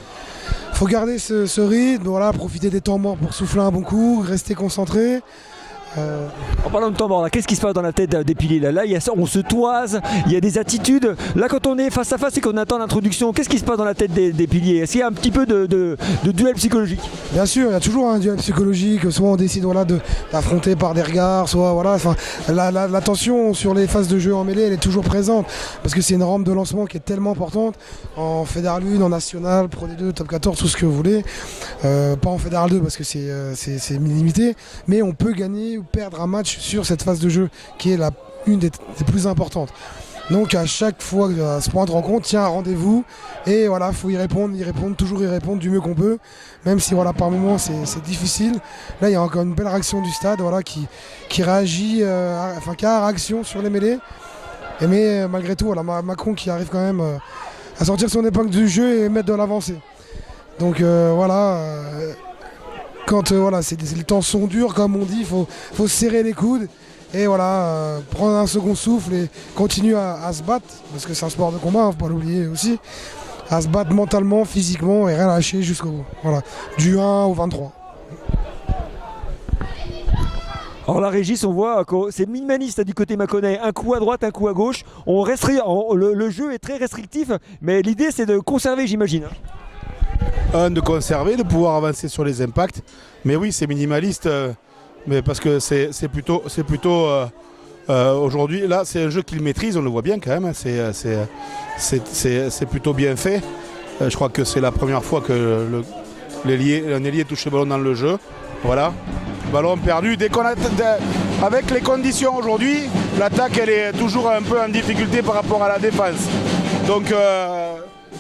rythme, voilà, profiter des temps morts pour souffler un bon coup, rester concentré. En parlant de temps mort, qu'est-ce qui se passe dans la tête des piliers là, on se toise, il y a des attitudes. Là, quand on est face à face et qu'on attend l'introduction, qu'est-ce qui se passe dans la tête des piliers? Est-ce qu'il y a un petit peu de duel psychologique? Bien sûr, il y a toujours un duel psychologique. Soit on décide d'affronter par des regards, soit voilà. La tension sur les phases de jeu en mêlée, elle est toujours présente parce que c'est une rampe de lancement qui est tellement importante en Fédéral 1, en National, Pro D2, Top 14, tout ce que vous voulez. Pas en Fédéral 2 parce que c'est limité, mais on peut gagner perdre un match sur cette phase de jeu qui est une des plus importantes. Donc à chaque fois à ce point de rencontre, il y a un rendez-vous et voilà, il faut toujours y répondre du mieux qu'on peut, même si voilà, par moments c'est difficile. Là il y a encore une belle réaction du stade voilà, qui réagit, qui a réaction sur les mêlées. Mais malgré tout, voilà, Mâcon qui arrive quand même à sortir son épingle du jeu et mettre de l'avancée. Donc quand les temps sont durs, comme on dit, il faut serrer les coudes et voilà, prendre un second souffle et continuer à se battre, parce que c'est un sport de combat, il ne faut pas l'oublier aussi, à se battre mentalement, physiquement et rien lâcher jusqu'au bout. Voilà, du 1 au 23. Alors la Régis, on voit que c'est minimaliste du côté mâconnais, un coup à droite, un coup à gauche. Le jeu est très restrictif, mais l'idée c'est de conserver, j'imagine. De conserver, de pouvoir avancer sur les impacts. Mais oui, c'est minimaliste, mais parce que c'est plutôt aujourd'hui, là c'est un jeu qu'il maîtrise, on le voit bien quand même, c'est plutôt bien fait. Je crois que c'est la première fois que un ailier touche le ballon dans le jeu. Voilà, ballon perdu. Avec les conditions aujourd'hui, l'attaque elle est toujours un peu en difficulté par rapport à la défense. Donc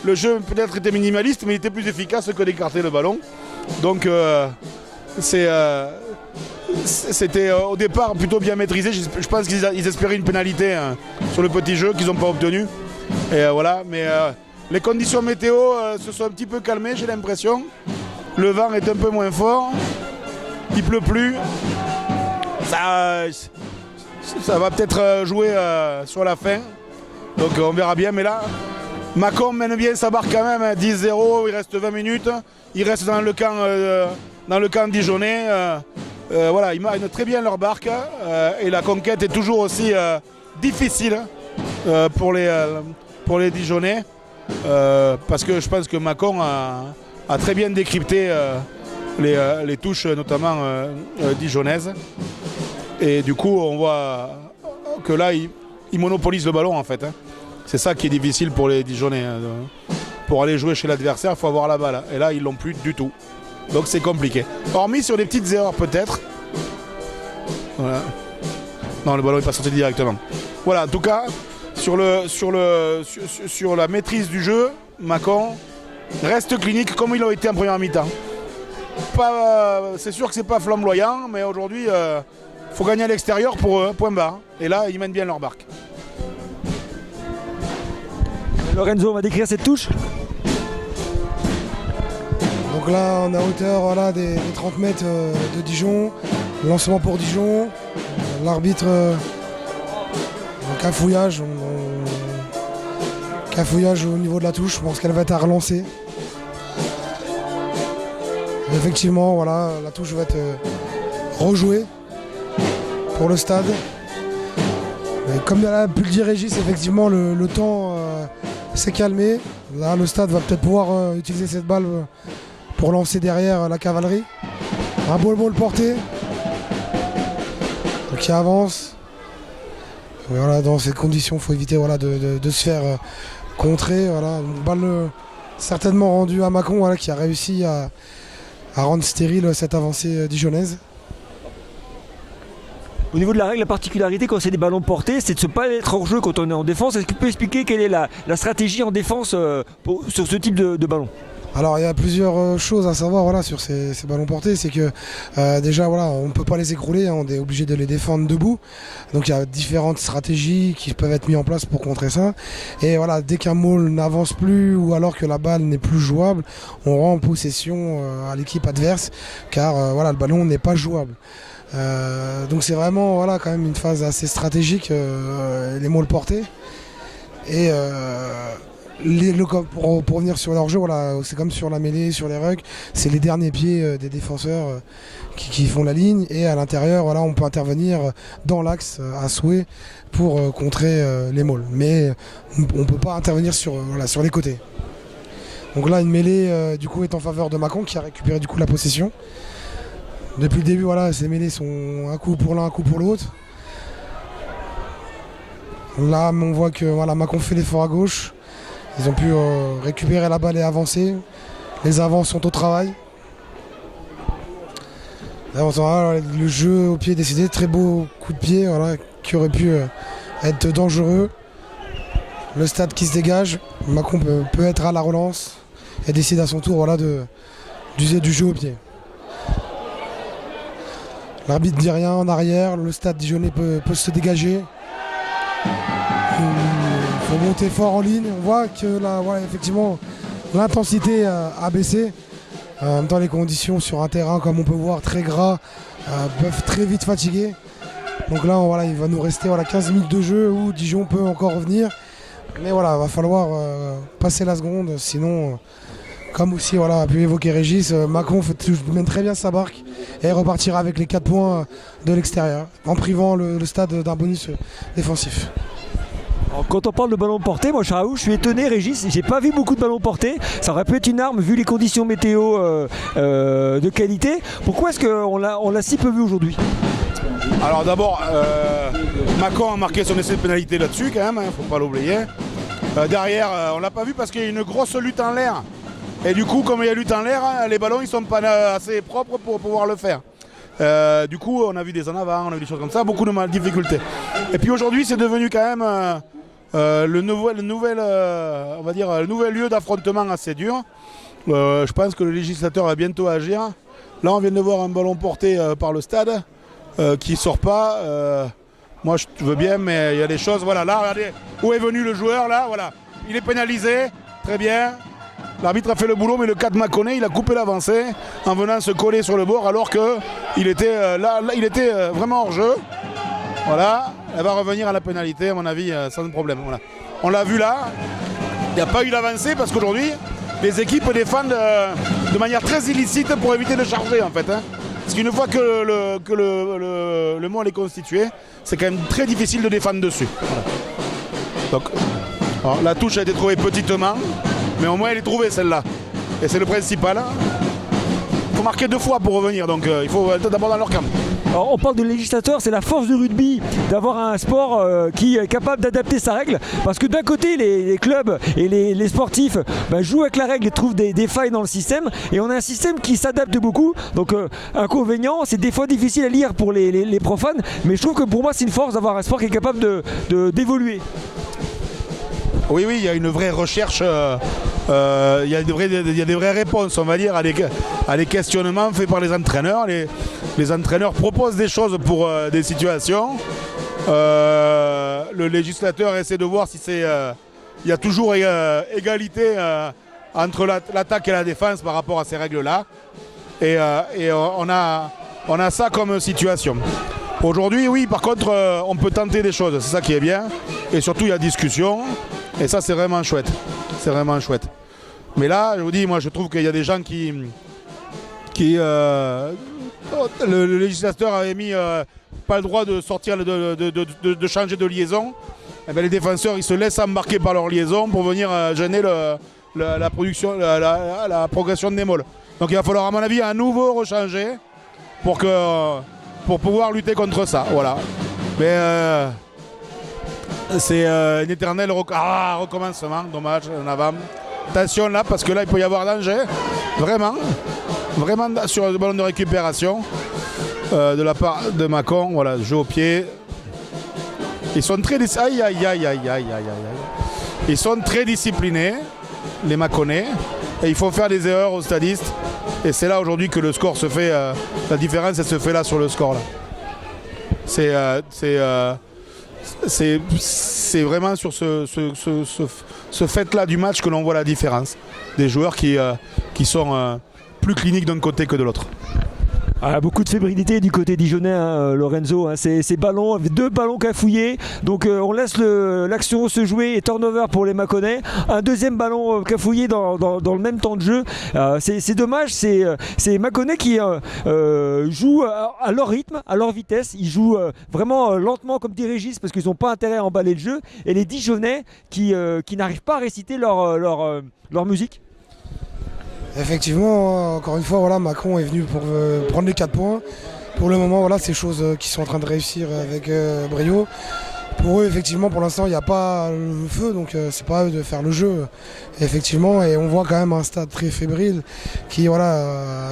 le jeu peut-être était minimaliste, mais il était plus efficace que d'écarter le ballon. Donc c'était au départ plutôt bien maîtrisé. Je pense qu'ils espéraient une pénalité sur le petit jeu qu'ils n'ont pas obtenu. Et voilà, mais les conditions météo se sont un petit peu calmées, j'ai l'impression. Le vent est un peu moins fort. Il pleut plus. Ça va peut-être jouer sur la fin. Donc on verra bien. Mais là, Mâcon mène bien sa barre quand même. 10-0, il reste 20 minutes. Il reste dans le camp dijonnais. Voilà, ils mènent très bien leur barque. Et la conquête est toujours aussi difficile pour les Dijonnais. Parce que je pense que Mâcon a très bien décrypté les touches, notamment dijonnaises. Et du coup, on voit que là, ils monopolisent le ballon en fait. C'est ça qui est difficile pour les Dijonnais. Pour aller jouer chez l'adversaire, il faut avoir la balle. Et là, ils l'ont plus du tout. Donc c'est compliqué. Hormis sur des petites erreurs peut-être. Voilà. Non, le ballon n'est pas sorti directement. Voilà, en tout cas, sur la maîtrise du jeu, Mâcon reste clinique comme il a été en première mi-temps. C'est sûr que c'est pas flamboyant, mais aujourd'hui, il faut gagner à l'extérieur pour eux, point barre. Et là, ils mènent bien leur barque. Lorenzo, on va décrire cette touche. Donc là, on est à hauteur voilà, des 30 mètres de Dijon. Lancement pour Dijon. L'arbitre, cafouillage. Cafouillage au niveau de la touche. Je pense qu'elle va être à relancer. Effectivement, voilà, la touche va être rejouée pour le stade. Et comme a pu le dire Régis, effectivement, le temps s'est calmé. Là, le stade va peut-être pouvoir utiliser cette balle pour lancer derrière la cavalerie. Un beau ball porté. Donc qui avance. Et voilà, dans ces conditions, il faut éviter voilà, de se faire contrer. Voilà. Une balle certainement rendue à Mâcon voilà, qui a réussi à rendre stérile cette avancée dijonnaise. Au niveau de la règle, la particularité quand c'est des ballons portés, c'est de ne pas être hors jeu quand on est en défense. Est-ce que tu peux expliquer quelle est la stratégie en défense sur ce type de ballon ? Alors il y a plusieurs choses à savoir voilà, sur ces ballons portés, c'est que déjà voilà, on ne peut pas les écrouler, on est obligé de les défendre debout. Donc il y a différentes stratégies qui peuvent être mises en place pour contrer ça. Et voilà, dès qu'un maul n'avance plus ou alors que la balle n'est plus jouable, on rend en possession à l'équipe adverse car voilà, le ballon n'est pas jouable. Donc c'est vraiment voilà, quand même une phase assez stratégique, les mauls portés. Et pour revenir sur leur jeu, voilà, c'est comme sur la mêlée, sur les rucks, c'est les derniers pieds des défenseurs qui font la ligne et à l'intérieur, voilà, on peut intervenir dans l'axe à souhait pour contrer les mauls. Mais on ne peut pas intervenir sur les côtés. Donc là, une mêlée du coup est en faveur de Mâcon qui a récupéré du coup la possession. Depuis le début, voilà, ces mêlées sont un coup pour l'un, un coup pour l'autre. Là, on voit que voilà, Mâcon fait l'effort à gauche. Ils ont pu récupérer la balle et avancer. Les avants sont au travail. Là, le jeu au pied décidé, très beau coup de pied voilà, qui aurait pu être dangereux. le stade qui se dégage. Mâcon peut être à la relance et décide à son tour voilà, d'user du jeu au pied. L'arbitre dit rien en arrière, le stade dijonnais peut se dégager. Il faut monter fort en ligne. On voit que là, voilà, effectivement, l'intensité a baissé. En même temps, les conditions sur un terrain, comme on peut voir, très gras, peuvent très vite fatiguer. Donc là, voilà, il va nous rester 15 minutes de jeu où Dijon peut encore revenir. Mais voilà, il va falloir passer la seconde. Sinon, comme aussi a pu évoquer Régis, Mâcon mène très bien sa barque et repartira avec les 4 points de l'extérieur, en privant le stade d'un bonus défensif. Alors, quand on parle de ballon porté, moi je suis étonné, Régis, j'ai pas vu beaucoup de ballons portés. Ça aurait pu être une arme vu les conditions météo de qualité. Pourquoi est-ce qu'on l'a si peu vu aujourd'hui? Alors d'abord, Mâcon a marqué son essai de pénalité là-dessus quand même, faut pas l'oublier. Derrière, on l'a pas vu parce qu'il y a une grosse lutte en l'air. Et du coup, comme il y a lutte en l'air, les ballons ils sont pas assez propres pour pouvoir le faire. Du coup, on a vu des en avant, on a vu des choses comme ça, beaucoup de difficultés. Et puis aujourd'hui, c'est devenu quand même le nouvel lieu d'affrontement assez dur. Je pense que le législateur va bientôt agir. Là, on vient de voir un ballon porté par le stade qui sort pas. Moi, je veux bien, mais il y a des choses. Voilà, là, regardez où est venu le joueur. Là, voilà, il est pénalisé, très bien. L'arbitre a fait le boulot, mais le 4 Mâconnais, il a coupé l'avancée en venant se coller sur le bord alors qu'il était, il était vraiment hors jeu. Voilà, elle va revenir à la pénalité, à mon avis, sans problème. Voilà. On l'a vu là, il n'y a pas eu d'avancée parce qu'aujourd'hui, les équipes défendent de manière très illicite pour éviter de charger en fait. Parce qu'une fois que le mont est constitué, c'est quand même très difficile de défendre dessus. Voilà. Donc, alors, la touche a été trouvée petitement. Mais au moins elle est trouvée celle-là. Et c'est le principal. Il faut marquer 2 fois pour revenir, donc il faut être d'abord dans leur camp. Alors, on parle de législateur, c'est la force du rugby d'avoir un sport qui est capable d'adapter sa règle. Parce que d'un côté, les clubs et les sportifs jouent avec la règle et trouvent des failles dans le système. Et on a un système qui s'adapte beaucoup. Donc inconvénient, c'est des fois difficile à lire pour les profanes. Mais je trouve que pour moi, c'est une force d'avoir un sport qui est capable d'évoluer. Oui, il y a une vraie recherche, il y a des vraies réponses, on va dire, à des questionnements faits par les entraîneurs. Les entraîneurs proposent des choses pour des situations. Le législateur essaie de voir si il y a toujours égalité entre l'attaque et la défense par rapport à ces règles-là. Et on a ça comme situation. Aujourd'hui, oui, par contre, on peut tenter des choses, c'est ça qui est bien. Et surtout, il y a discussion. Et ça, c'est vraiment chouette. C'est vraiment chouette. Mais là, je vous dis, moi, je trouve qu'il y a des gens le législateur avait mis pas le droit de sortir, de changer de liaison. Et bien, les défenseurs, ils se laissent embarquer par leur liaison pour venir gêner la progression de Némol. Donc, il va falloir, à mon avis, à nouveau rechanger pour pouvoir lutter contre ça. Voilà. Mais c'est un éternel recommencement, dommage, en avant. Attention là, parce que là, il peut y avoir danger. Vraiment sur le ballon de récupération de la part de Mâcon. Voilà, jeu au pied. Ils sont très Ils sont très disciplinés, les Mâconnais. Et il faut faire des erreurs aux stadistes. Et c'est là aujourd'hui que le score se fait. La différence, elle se fait là sur le score. Là. C'est vraiment sur ce fait-là du match que l'on voit la différence. Des joueurs qui sont plus cliniques d'un côté que de l'autre. Beaucoup de fébrilité du côté dijonnais, Lorenzo. Ces ballons, 2 ballons cafouillés. Donc on laisse l'action se jouer et turnover pour les Mâconnais. Un deuxième ballon cafouillé dans le même temps de jeu. C'est dommage. C'est Mâconnais qui jouent à leur rythme, à leur vitesse. Ils jouent vraiment lentement, comme dit Régis, parce qu'ils n'ont pas intérêt à emballer le jeu. Et les Dijonnais qui n'arrivent pas à réciter leur musique. Effectivement, encore une fois, voilà, Mâcon est venu pour prendre les 4 points. Pour le moment, voilà, c'est choses qui sont en train de réussir avec brio. Pour eux, effectivement, pour l'instant, il n'y a pas le feu, donc c'est pas à eux de faire le jeu. Effectivement, et on voit quand même un stade très fébrile qui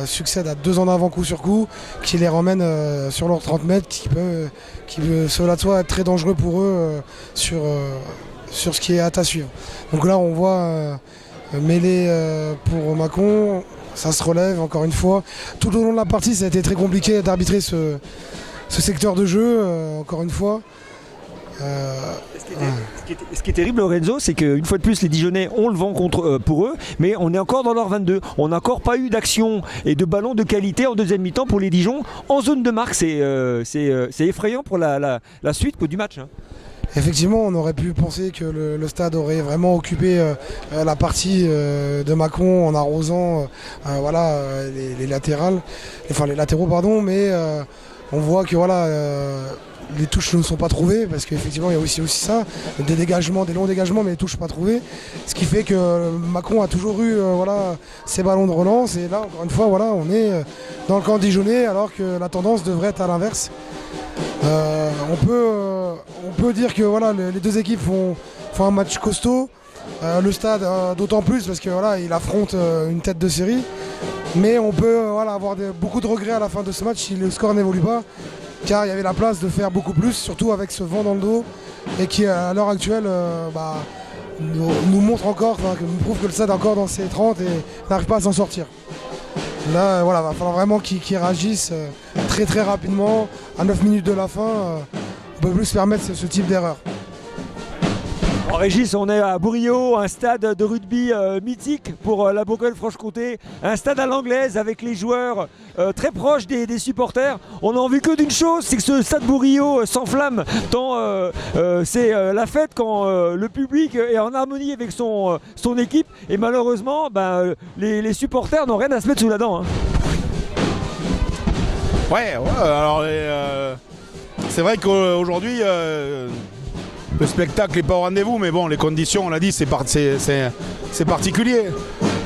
succède à 2 en avant coup sur coup, qui les ramène sur leurs 30 mètres, qui peut cela de soi être très dangereux pour eux sur sur ce qui est à suivre. Donc là, on voit mêlée pour Mâcon, ça se relève encore une fois. Tout au long de la partie, ça a été très compliqué d'arbitrer ce secteur de jeu, encore une fois. Ce qui est terrible, Lorenzo, c'est qu'une fois de plus, les Dijonais ont le vent pour eux, mais on est encore dans leur 22. On n'a encore pas eu d'action et de ballon de qualité en deuxième mi-temps pour les Dijon en zone de marque. C'est effrayant pour la suite du match. Hein. Effectivement, on aurait pu penser que le stade aurait vraiment occupé la partie de Mâcon en arrosant les latéraux, pardon, mais on voit que les touches ne sont pas trouvées parce qu'effectivement il y a aussi ça, des longs dégagements, mais les touches pas trouvées, ce qui fait que Mâcon a toujours eu ses ballons de relance, et là encore une fois on est dans le camp dijonnais alors que la tendance devrait être à l'inverse. On peut dire que les deux équipes font un match costaud, le stade d'autant plus parce que il affronte une tête de série, mais on peut avoir beaucoup de regrets à la fin de ce match si le score n'évolue pas, car il y avait la place de faire beaucoup plus, surtout avec ce vent dans le dos, et qui à l'heure actuelle nous montre encore, nous prouve que le stade est encore dans ses 30 et n'arrive pas à s'en sortir. Là, il va falloir vraiment qu'ils réagissent très très rapidement. À 9 minutes de la fin, on ne peut plus se permettre ce type d'erreur. En Régis, on est à Bourriot, un stade de rugby mythique pour la Bourgogne-Franche-Comté, un stade à l'anglaise avec les joueurs très proches des supporters. On n'a envie que d'une chose, c'est que ce stade Bourriot s'enflamme tant c'est la fête quand le public est en harmonie avec son équipe, et malheureusement les supporters n'ont rien à se mettre sous la dent. Hein. Ouais, alors c'est vrai qu'aujourd'hui le spectacle n'est pas au rendez-vous, mais bon, les conditions, on l'a dit, c'est particulier.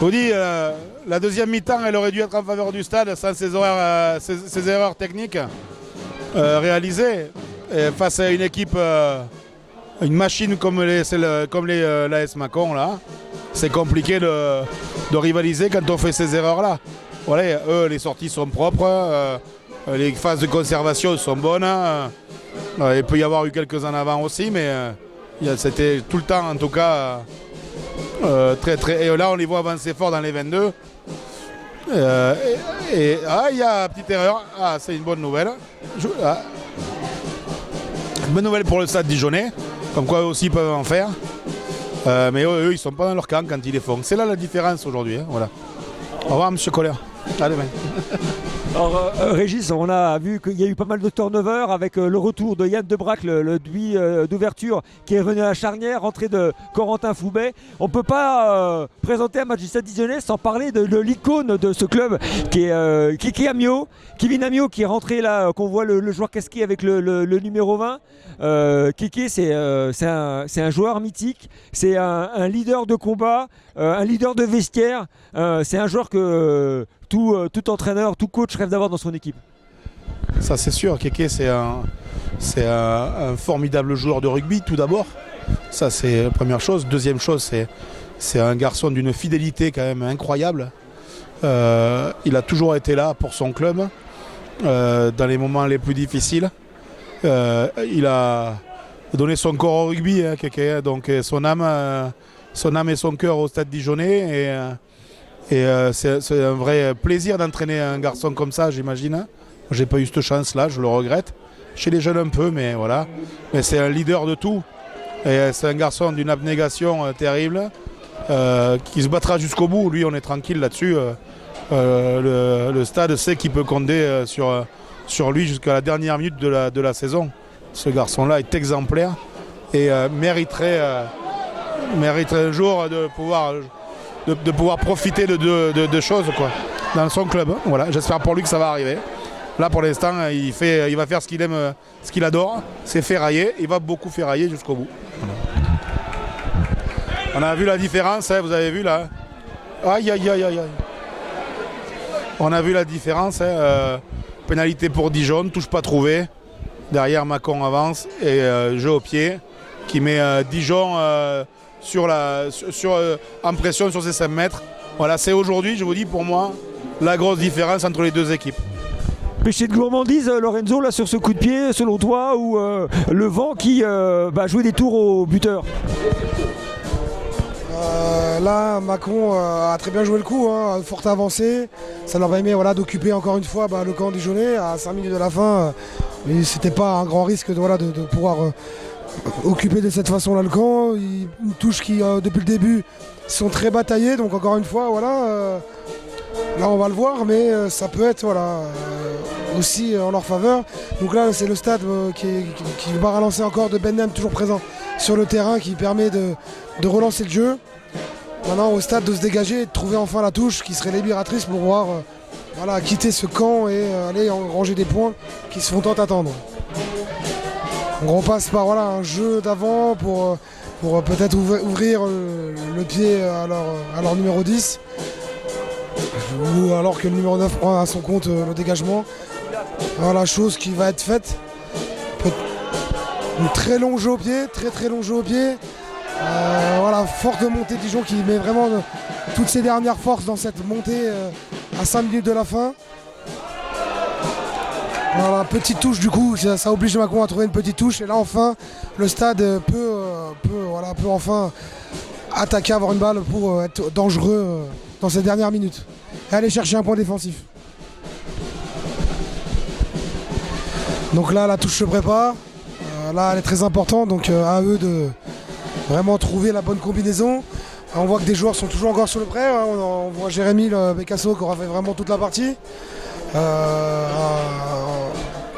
On dit, la deuxième mi-temps, elle aurait dû être en faveur du stade sans ces erreurs techniques réalisées. Et face à une équipe, une machine comme l'AS Mâcon, là, c'est compliqué de rivaliser quand on fait ces erreurs-là. Voilà, eux, les sorties sont propres, les phases de conservation sont bonnes. Il peut y avoir eu quelques en avant aussi, mais c'était tout le temps en tout cas très très. Et là on les voit avancer fort dans les 22. Il y a une petite erreur. Ah, c'est une bonne nouvelle. Une bonne nouvelle pour le stade dijonnais, comme quoi eux aussi peuvent en faire. Mais eux ils sont pas dans leur camp quand ils les font. C'est là la différence aujourd'hui. Hein, voilà. Au revoir monsieur Colère. À demain. Alors Régis, on a vu qu'il y a eu pas mal de turnover avec le retour de Yann Debrac, le duit d'ouverture qui est revenu à la charnière, rentrée de Corentin Foubet. On ne peut pas présenter un match du Stade Dijonnais sans parler de l'icône de ce club qui est Kiki Amiot, Kevin Amiot, qui est rentré là, qu'on voit le joueur casqué avec le numéro 20. Kiki, c'est un joueur mythique, c'est un leader de combat, un leader de vestiaire, c'est un joueur que tout entraîneur, tout coach rêve d'avoir dans son équipe. Ça c'est sûr, Kéké c'est un formidable joueur de rugby tout d'abord. Ça c'est la première chose. Deuxième chose, c'est un garçon d'une fidélité quand même incroyable. Il a toujours été là pour son club dans les moments les plus difficiles. Il a donné son corps au rugby, hein, Kéké, donc son âme et son cœur au Stade Dijonnais. Et c'est un vrai plaisir d'entraîner un garçon comme ça, j'imagine. J'ai pas eu cette chance-là, je le regrette. Chez les jeunes un peu, mais voilà. Mais c'est un leader de tout. Et c'est un garçon d'une abnégation terrible, qui se battra jusqu'au bout. Lui, on est tranquille là-dessus. Le stade sait qu'il peut compter sur lui jusqu'à la dernière minute de la saison. Ce garçon-là est exemplaire et mériterait un jour de pouvoir profiter de choses quoi, dans son club. Voilà, j'espère pour lui que ça va arriver. Là pour l'instant il va faire ce qu'il aime, ce qu'il adore, c'est ferrailler. Il va beaucoup ferrailler jusqu'au bout. On a vu la différence, hein, vous avez vu là. Aïe aïe aïe aïe. On a vu la différence. Pénalité pour Dijon, touche pas trouvée. Derrière Mâcon avance et jeu au pied qui met Dijon en pression sur ses 5 mètres. Voilà, c'est aujourd'hui, je vous dis, pour moi, la grosse différence entre les deux équipes. péché de gourmandise, Lorenzo, là, sur ce coup de pied, selon toi, ou le vent qui va jouer des tours au buteur? Là, Macron a très bien joué le coup, hein, forte avancée. Ça leur permet d'occuper encore une fois le camp dijonnais à 5 minutes de la fin. Mais c'était pas un grand risque de pouvoir occuper de cette façon-là le camp. Une touche qui, depuis le début, sont très bataillés. Donc encore une fois, là on va le voir, mais ça peut être aussi en leur faveur. Donc là, c'est le stade qui va relancer encore de Ben Nem, toujours présent sur le terrain, qui permet de relancer le jeu. Maintenant, au stade de se dégager et de trouver enfin la touche qui serait libératrice pour pouvoir quitter ce camp et aller ranger des points qui se font tant attendre. Donc on passe par un jeu d'avant pour peut-être ouvrir le pied à leur numéro 10, ou alors que le numéro 9 prend à son compte le dégagement. Voilà, chose qui va être faite. Un très long jeu au pied, très long jeu au pied. Forte montée de Dijon qui met vraiment toutes ses dernières forces dans cette montée à 5 minutes de la fin. Voilà, petite touche du coup, ça oblige Macron à trouver une petite touche, et là enfin le stade peut enfin attaquer, avoir une balle pour être dangereux dans ces dernières minutes et aller chercher un point défensif. Donc là la touche se prépare, là elle est très importante, donc à eux de vraiment trouver la bonne combinaison. On voit que des joueurs sont toujours encore sur le prêt, hein. On voit Jérémy Becasso qui aura fait vraiment toute la partie.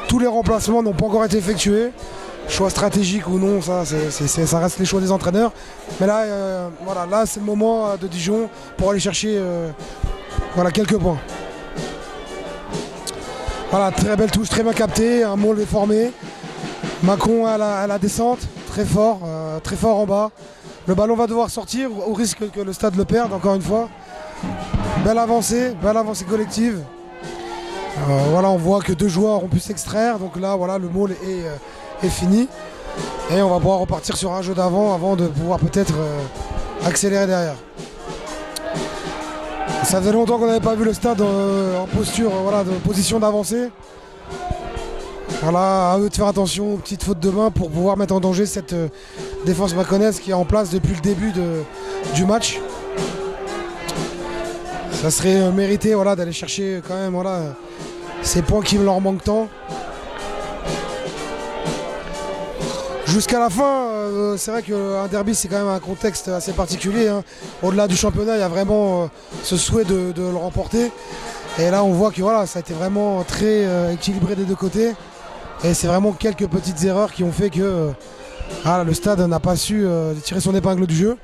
Tous les remplacements n'ont pas encore été effectués. Choix stratégique ou non, ça reste les choix des entraîneurs. Mais là, là c'est le moment de Dijon pour aller chercher quelques points. Voilà, très belle touche, très bien captée, un Maul est formé. Macron à la descente, très fort en bas. Le ballon va devoir sortir au risque que le stade le perde encore une fois. Belle avancée collective. On voit que 2 joueurs ont pu s'extraire, donc là le Maul est fini. Et on va pouvoir repartir sur un jeu d'avant avant de pouvoir peut-être accélérer derrière. Ça faisait longtemps qu'on n'avait pas vu le stade en posture, de position d'avancée. Voilà, à eux de faire attention aux petites fautes de main pour pouvoir mettre en danger cette défense maconnaise qui est en place depuis le début du match. Ça serait mérité d'aller chercher quand même ces points qui leur manquent tant. Jusqu'à la fin, c'est vrai qu'un derby c'est quand même un contexte assez particulier, hein. Au-delà du championnat, il y a vraiment ce souhait de le remporter. Et là on voit que ça a été vraiment très équilibré des deux côtés. Et c'est vraiment quelques petites erreurs qui ont fait que le stade n'a pas su tirer son épingle du jeu.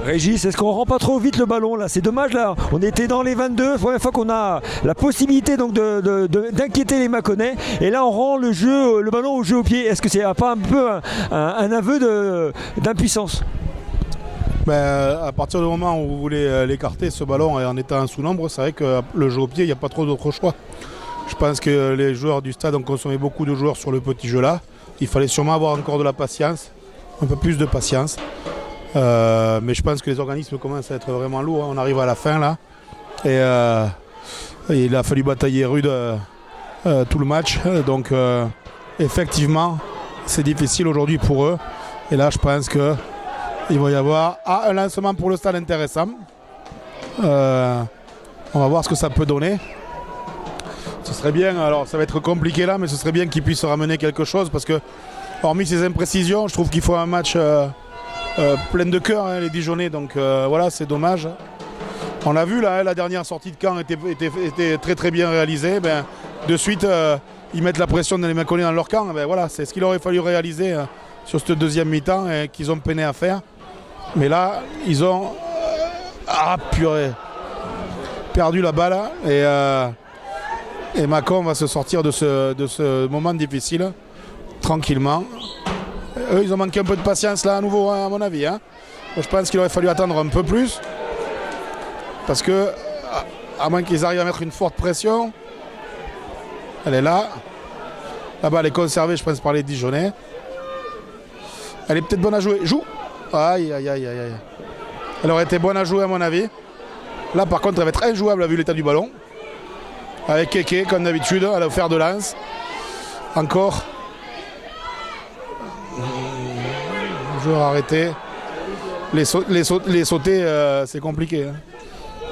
Régis, est-ce qu'on rend pas trop vite le ballon là? C'est dommage là, on était dans les 22, première fois qu'on a la possibilité donc d'inquiéter les Mâconnais, et là on rend le ballon au jeu au pied. Est-ce que c'est pas un peu un aveu d'impuissance? À partir du moment où vous voulez l'écarter, ce ballon, et en étant sous nombre, c'est vrai que le jeu au pied, il n'y a pas trop d'autres choix. Je pense que les joueurs du stade ont consommé beaucoup de joueurs sur le petit jeu là. Il fallait sûrement avoir encore de la patience, un peu plus de patience. Mais je pense que les organismes commencent à être vraiment lourds, hein. On arrive à la fin là. Et il a fallu batailler rude tout le match. Donc effectivement, c'est difficile aujourd'hui pour eux. Et là, je pense qu'il va y avoir un lancement pour le stade intéressant. On va voir ce que ça peut donner. Ce serait bien, alors ça va être compliqué là, mais ce serait bien qu'ils puissent ramener quelque chose, parce que hormis ces imprécisions, je trouve qu'il faut un match plein de cœur, hein, les Dijonnais, donc c'est dommage. On l'a vu là, la dernière sortie de camp était très très bien réalisée. De suite, ils mettent la pression de les Mâconnais dans leur camp. C'est ce qu'il aurait fallu réaliser sur cette deuxième mi-temps et qu'ils ont peiné à faire. Mais là, ils ont perdu la balle et Macon va se sortir de ce moment difficile tranquillement. Eux, ils ont manqué un peu de patience là à nouveau, hein, à mon avis, hein. Moi, je pense qu'il aurait fallu attendre un peu plus, parce que à moins qu'ils arrivent à mettre une forte pression. Elle est là. La balle est conservée, je pense, par les Dijonnais. Elle est peut-être bonne à jouer. Joue. Aïe, aïe, aïe, aïe. Elle aurait été bonne à jouer à mon avis. Là par contre elle va être injouable vu l'état du ballon. avec Keke comme d'habitude à la faire de lance. Encore. Joueur arrêté. Les sauter, c'est compliqué. Hein.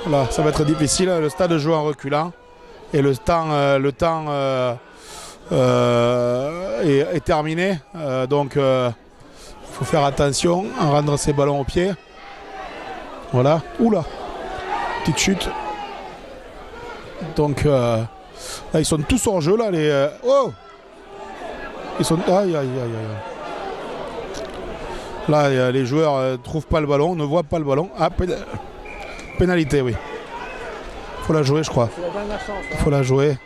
Là, ça va être difficile. Le stade joue en reculant. Et le temps est terminé. Donc, il faut faire attention à rendre ses ballons au pied. Voilà. Oula. Petite chute. Donc, là, ils sont tous hors jeu. Là, Oh! Ils sont... Aïe, aïe, aïe, aïe. Là, les joueurs ne trouvent pas le ballon, ne voient pas le ballon. Ah, pénalité, oui. Faut la jouer, je crois. Faut la jouer.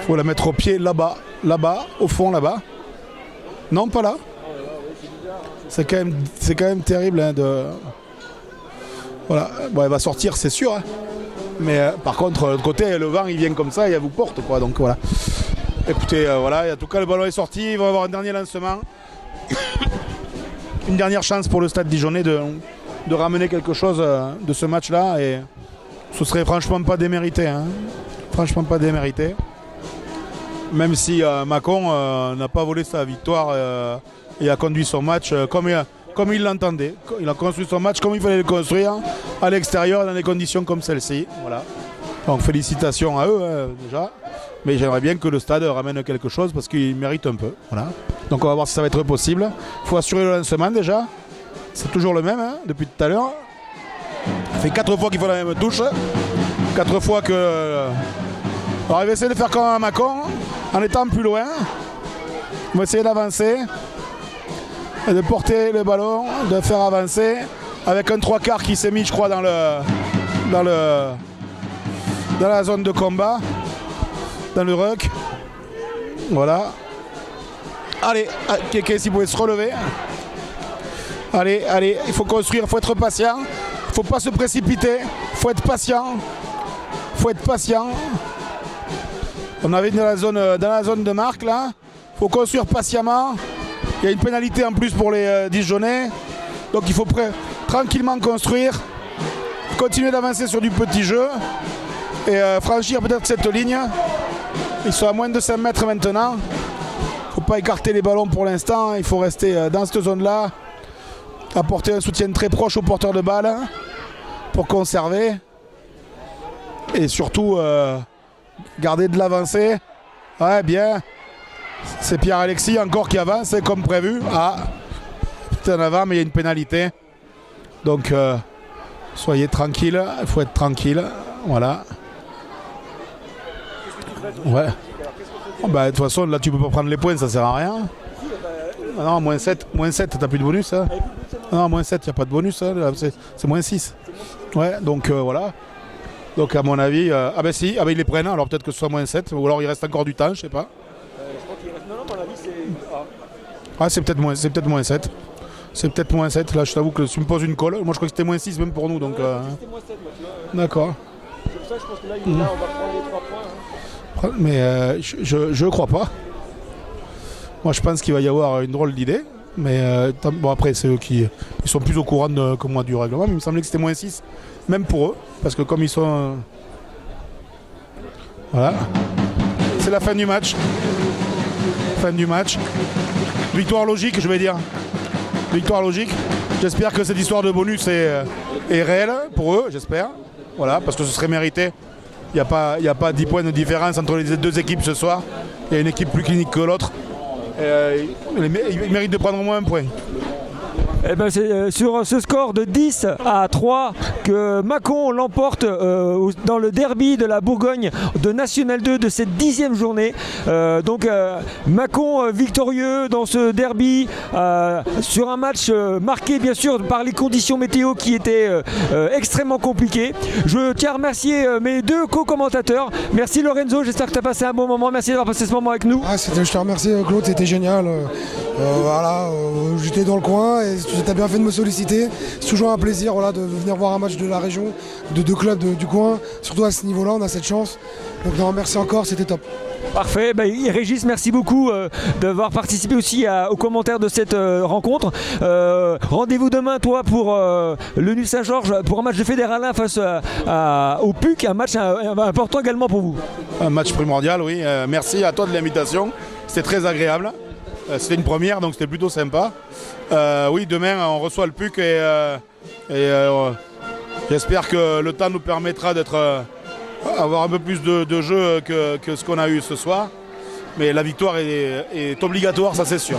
Faut la mettre au pied là-bas. Là-bas, au fond, là-bas. Non, pas là. C'est quand même terrible hein, de... Voilà. Bon, elle va sortir, c'est sûr. Hein. Mais par contre, de l'autre côté, le vent, il vient comme ça et elle vous porte, quoi. Donc voilà. Écoutez, voilà. En tout cas, le ballon est sorti. Il va y avoir un dernier lancement. Une dernière chance pour le Stade Dijonnais de ramener quelque chose de ce match-là. Et ce serait franchement pas démérité. Hein. Franchement pas démérité. Même si Mâcon n'a pas volé sa victoire et a conduit son match comme il l'entendait. Il a construit son match comme il fallait le construire, à l'extérieur, dans des conditions comme celle-ci. Voilà. Donc félicitations à eux déjà. Mais j'aimerais bien que le stade ramène quelque chose parce qu'il mérite un peu. Voilà. Donc on va voir si ça va être possible. Il faut assurer le lancement déjà. C'est toujours le même hein, depuis tout à l'heure. Ça fait 4 fois qu'il faut la même touche. 4 fois que... Alors il va essayer de faire comme un Mâcon en étant plus loin. On va essayer d'avancer. Et de porter le ballon, de faire avancer. Avec un 3/4 qui s'est mis je crois dans la zone de combat. Dans le ruck. Voilà. Allez, Keke s'il pouvait se relever. Allez, allez, il faut construire, il faut être patient. Il ne faut pas se précipiter. Il faut être patient. Il faut être patient. On avait dans la zone de marque là. Il faut construire patiemment. Il y a une pénalité en plus pour les Dijonnais. Donc il faut tranquillement construire. Continuer d'avancer sur du petit jeu. Et franchir peut-être cette ligne. Ils sont à moins de 5 mètres maintenant. Il ne faut pas écarter les ballons pour l'instant. Il faut rester dans cette zone-là. Apporter un soutien très proche au porteur de balle pour conserver. Et surtout, garder de l'avancée. Ouais, bien. C'est Pierre-Alexis encore qui avance comme prévu. Ah, petit en avant, mais il y a une pénalité. Donc, soyez tranquille. Il faut être tranquille. Voilà. Ouais. Oh, bah, de toute façon, là, tu peux pas prendre les points, ça sert à rien. Ah non, moins 7, t'as plus de bonus. Hein. Non, moins 7, il n'y a pas de bonus. Hein. C'est moins 6. Ouais, donc voilà. Donc, à mon avis, ah ben si, ah ben ils les prennent. Alors peut-être que ce soit moins 7, ou alors il reste encore du temps, je sais pas. Non, à mon avis, c'est. Ah, c'est peut-être moins 7. C'est peut-être moins 7. Là, je t'avoue que tu me poses une colle. Moi, je crois que c'était moins 6 même pour nous. Donc, c'était moins 7, moi, tu vois. D'accord. C'est pour ça que je pense que là, on va prendre les 3 points. Hein. Mais je crois pas. Moi, je pense qu'il va y avoir une drôle d'idée. Mais bon, après, c'est eux qui ils sont plus au courant que moi du règlement. Mais il me semblait que c'était moins 6. Même pour eux. Parce que comme ils sont... Voilà. C'est la fin du match. Fin du match. Victoire logique, je vais dire. Victoire logique. J'espère que cette histoire de bonus est réelle pour eux, j'espère. Voilà, parce que ce serait mérité. Il n'y a pas 10 points de différence entre les deux équipes ce soir. Il y a une équipe plus clinique que l'autre. Il mérite de prendre au moins un point. Eh ben c'est sur ce score de 10-3 que Mâcon l'emporte dans le derby de la Bourgogne de National 2 de cette 10e journée. Donc Mâcon victorieux dans ce derby sur un match marqué bien sûr par les conditions météo qui étaient extrêmement compliquées. Je tiens à remercier mes deux co-commentateurs. Merci Lorenzo, j'espère que tu as passé un bon moment. Merci d'avoir passé ce moment avec nous. Ah, je te remercie Claude, c'était génial. Voilà, j'étais dans le coin et tu as bien fait de me solliciter. C'est toujours un plaisir voilà, de venir voir un match de la région, de deux clubs du coin. Surtout à ce niveau-là, on a cette chance. Donc non, merci encore, c'était top. Parfait. Régis, merci beaucoup d'avoir participé aussi aux commentaires de cette rencontre. Rendez-vous demain, toi, pour le NUL Saint-Georges, pour un match de Fédéral 1 face au PUC, un match important également pour vous. Un match primordial, oui. Merci à toi de l'invitation. C'était très agréable. C'était une première, donc c'était plutôt sympa. Oui, demain, on reçoit le PUC et j'espère que le temps nous permettra avoir un peu plus de jeu que ce qu'on a eu ce soir. Mais la victoire est obligatoire, ça c'est sûr.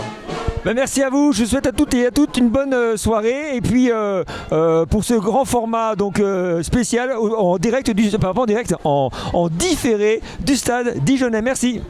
Merci à vous, je souhaite à toutes et à toutes une bonne soirée et puis pour ce grand format donc spécial en direct en différé du stade dijonnais. Merci.